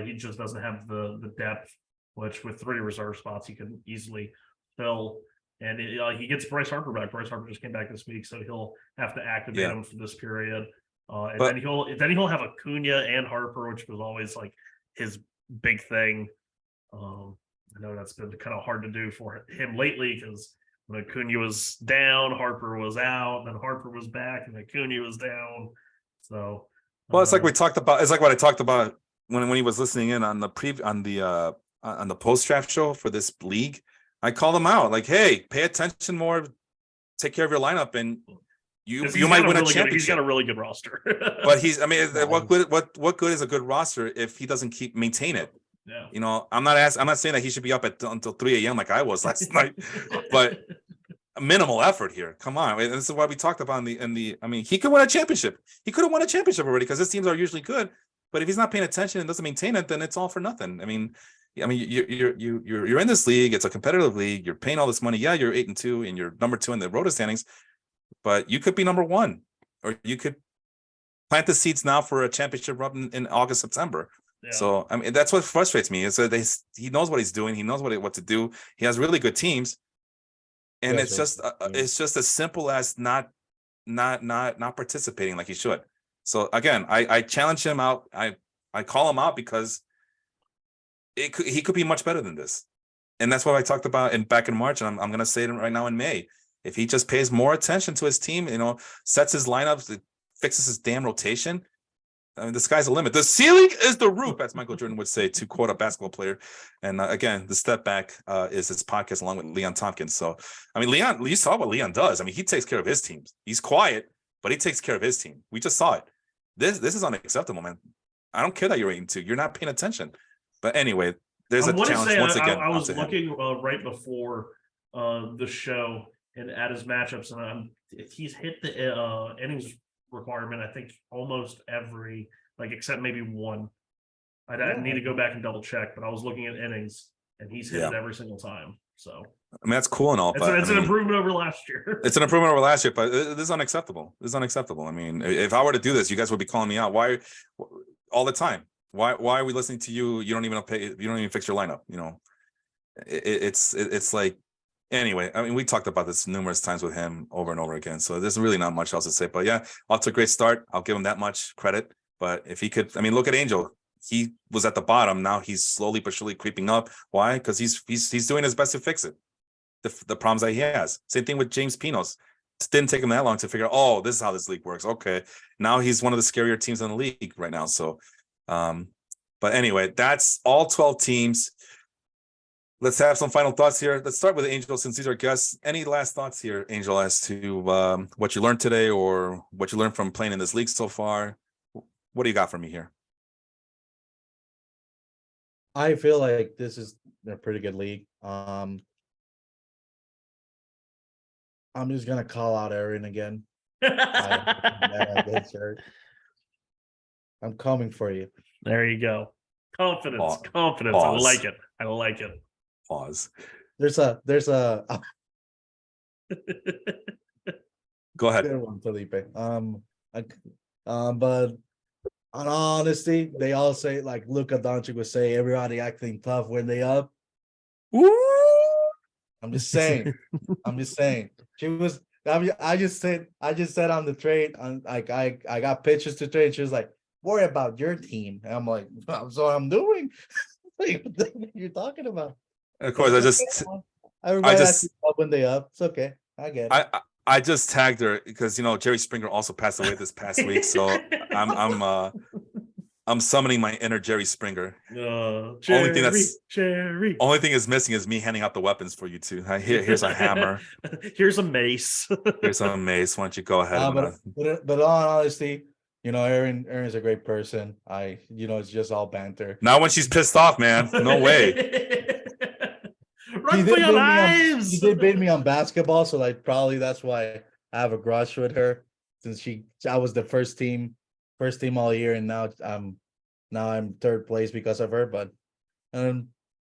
He just doesn't have the depth, which with 3 reserve spots he can easily fill. And he gets Bryce Harper back. Bryce Harper just came back this week, so he'll have to activate him for this period. Then he'll have Acuna and Harper, which was always like his big thing. I know that's been kind of hard to do for him lately because when Acuna was down, Harper was out, then Harper was back, and Acuna was down. So, it's like we talked about. It's like what I talked about when he was listening in on the post draft show for this league. I called him out, like, hey, pay attention more, take care of your lineup, and you might win a championship. He's got a really good roster. But what good is a good roster if he doesn't maintain it? Yeah. I'm not saying that he should be up until 3 a.m. like I was last night, but minimal effort here. Come on. This is why we talked about he could win a championship. He could have won a championship already because his teams are usually good. But if he's not paying attention and doesn't maintain it, then it's all for nothing. You're in this league. It's a competitive league. You're paying all this money. Yeah, you're 8-2 and you're number 2 in the Roto standings, but you could be number 1, or you could plant the seeds now for a championship run in August, September. Yeah. So that's what frustrates me is that he knows what he's doing. He knows what to do. He has really good teams, and it's just as simple as not participating like he should. So again, I challenge him out. I call him out because he could be much better than this. And that's what I talked about back in March. And I'm going to say it right now in May. If he just pays more attention to his team, sets his lineups, fixes his damn rotation, the sky's the limit. The ceiling is the roof, as Michael Jordan would say, to quote a basketball player. And again, the Step Back is his podcast along with Leon Tompkins. So, Leon, you saw what Leon does. He takes care of his teams. He's quiet, but he takes care of his team. We just saw it. This is unacceptable, man. I don't care that you're 8-2. You're not paying attention. But anyway, there's I a want to challenge say once again. I up was to him. looking right before the show and at his matchups, and he's hit the innings requirement. I think almost every, like except maybe one. I need to go back and double check, but I was looking at innings, and he's hit it every single time. So I mean, that's cool and all, but it's an improvement over last year. It's an improvement over last year, but this is unacceptable. This is unacceptable. I mean, if I were to do this, you guys would be calling me out. Why all the time? Why are we listening to you? You don't even pay. You don't even fix your lineup. You know, it's like anyway. I mean, we talked about this numerous times with him over and over again. So there's really not much else to say. But yeah, off to a great start. I'll give him that much credit. But if he could, I mean, look at Angel. He was at the bottom. Now he's slowly but surely creeping up. Why? Because he's doing his best to fix it. The problems that he has. Same thing with James Pinos. It didn't take him that long to figure out, oh, this is how this league works. Okay. Now he's one of the scarier teams in the league right now. So, but anyway, that's all 12 teams. Let's have some final thoughts here. Let's start with Angel since these are guests. Any last thoughts here, Angel, as to what you learned today or what you learned from playing in this league so far? What do you got for me here? I feel like this is a pretty good league. I'm just gonna call out Aaron again. I'm coming for you. There you go. Confidence. Pause. I like it. I like it. Pause. There's a Go ahead. good one, Felipe. But on honesty, they all say like Luka Doncic would say, everybody acting tough when they up. Woo! I'm just saying. She was. I just said on the trade. On like I got pitches to trade. She was like, worry about your team. And I'm like, that's what I'm doing. Like, what are you talking about? Of course, everybody acting up when they up. It's okay. I get it. I just tagged her because Jerry Springer also passed away this past week, so I'm summoning my inner Jerry Springer. Only thing is missing is me handing out the weapons for you two. Here's a hammer. Here's a mace. Here's a mace. Why don't you go ahead? But on honesty, Erin's a great person. It's just all banter. Not when she's pissed off, man. No way. Run for your lives. She did beat me on basketball, so like probably that's why I have a grudge with her, since I was the first team all year, and now I'm third place because of her. But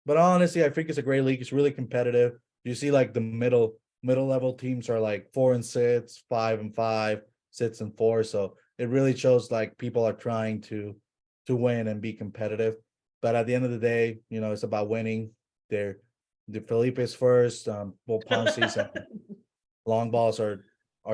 honestly, I think it's a great league. It's really competitive. You see, like the middle level teams are like 4-6, 5-5, 6-4. So it really shows like people are trying to win and be competitive. But at the end of the day, it's about winning. The Felipe's first, Ponce's and long balls are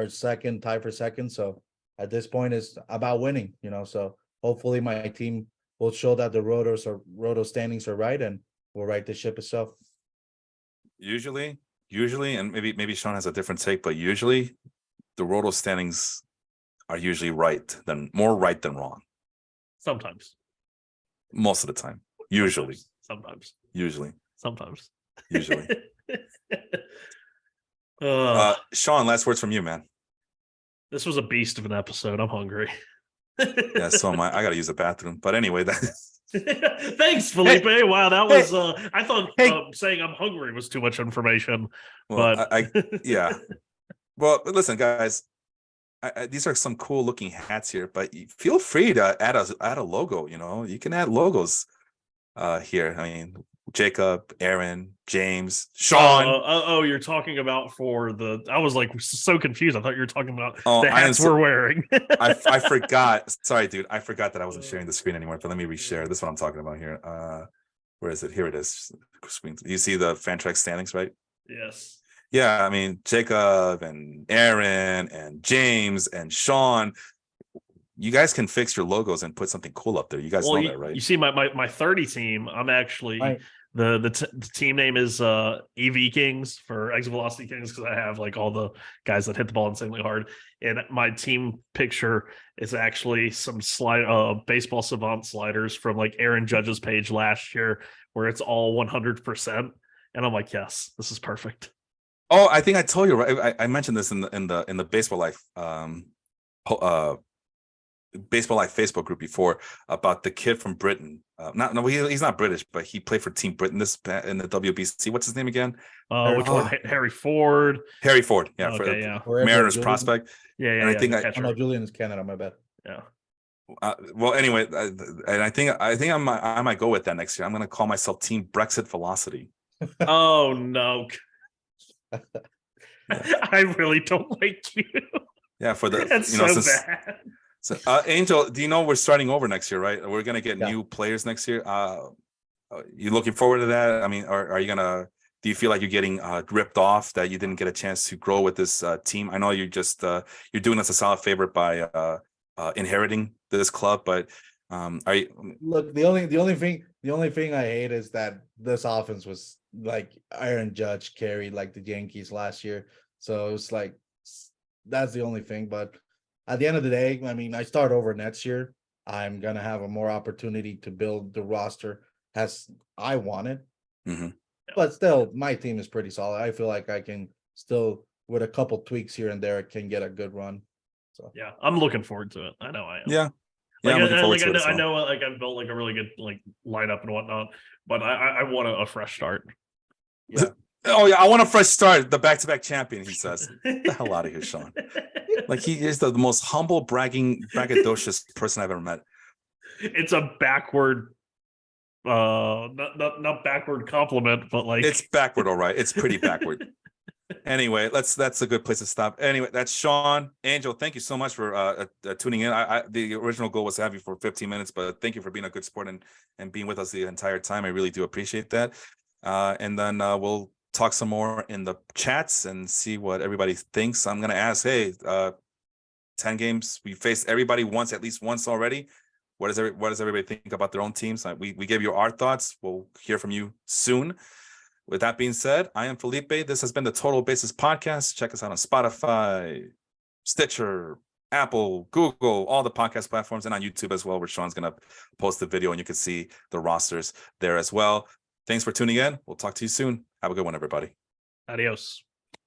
second, tied for second. So at this point, it's about winning. So hopefully my team will show that the roto standings are right, and we'll right the ship itself. Usually, and maybe Sean has a different take, but usually the roto standings are usually more right than wrong. Sometimes. Most of the time. Usually. Sometimes. Usually. Sean, last words from you, man. This was a beast of an episode. I'm hungry. Yeah, so am I. I gotta use the bathroom. But anyway, thanks, Felipe. Hey, wow, that was I thought saying I'm hungry was too much information. Well, but yeah. Well, listen, guys. These are some cool looking hats here, but feel free to add a logo. You can add logos here. I mean, Jacob, Aaron, James, Sean. You're talking about for the. I was like so confused. I thought you were talking about the hats we're wearing. I forgot. Sorry, dude. I forgot that I wasn't sharing the screen anymore. But let me reshare. This is what I'm talking about here. Where is it? Here it is. Screen. You see the Fantrax standings, right? Yes. Yeah, I mean Jacob and Aaron and James and Sean. You guys can fix your logos and put something cool up there. You guys know that, right? You see my 30 team. I'm actually the team name is EV Kings for Exit Velocity Kings, because I have like all the guys that hit the ball insanely hard. And my team picture is actually some baseball savant sliders from like Aaron Judge's page last year, where it's all 100%. And I'm like, yes, this is perfect. Oh, I think I told you, right? I mentioned this in the Baseball Life Baseball Life Facebook group before about the kid from Britain. He's not British, but he played for Team Britain in the WBC. What's his name again? Which one? Harry Ford. Harry Ford. Yeah, Okay, yeah. Mariners Julian? prospect. Yeah, And I think Oh, no, Julian is Canada. My bad. yeah. Well, anyway, and I think I might go with that next year. I'm going to call myself Team Brexit Velocity. Oh no. I really don't like you. Yeah, for the That's bad. So, Angel, do you know we're starting over next year, right? We're gonna get Yeah. new players next year. You looking forward to that? I mean, are you gonna? Do you feel like you're getting ripped off that you didn't get a chance to grow with this team? I know you just you're doing us a solid favor by inheriting this club, but are you? Look, the only thing I hate is that this offense was like Aaron Judge carried like the Yankees last year. So it's like that's the only thing. But at the end of the day, I mean, I start over next year. I'm gonna have a more opportunity to build the roster as I want it. Mhm. But still, my team is pretty solid. I feel like I can still, with a couple tweaks here and there, can get a good run. So Yeah, I'm looking forward to it. I know I am. Yeah. Like, I'm looking forward to it as I well. know, like I've built like a really good like lineup and whatnot, but I want a fresh start. yeah. Oh yeah, I want a fresh start. The back-to-back champion, he says. Get the hell out of here, Sean. Like he is the most humble, braggadocious person I've ever met. It's a backward, not backward compliment, but like It's backward, all right. It's pretty backward. Anyway, that's a good place to stop. Anyway, that's Sean. Angel, thank you so much for tuning in. The original goal was to have you for 15 minutes, but thank you for being a good sport and being with us the entire time. I really do appreciate that. And then we'll talk some more in the chats and see what everybody thinks. I'm gonna ask, hey, 10 games. We faced everybody at least once already. What does everybody think about their own teams? We gave you our thoughts. We'll hear from you soon. With that being said, I am Felipe. This has been the Total Bases Podcast. Check us out on Spotify, Stitcher, Apple, Google, all the podcast platforms, and on YouTube as well, where Sean's going to post the video and you can see the rosters there as well. Thanks for tuning in. We'll talk to you soon. Have a good one, everybody. adios.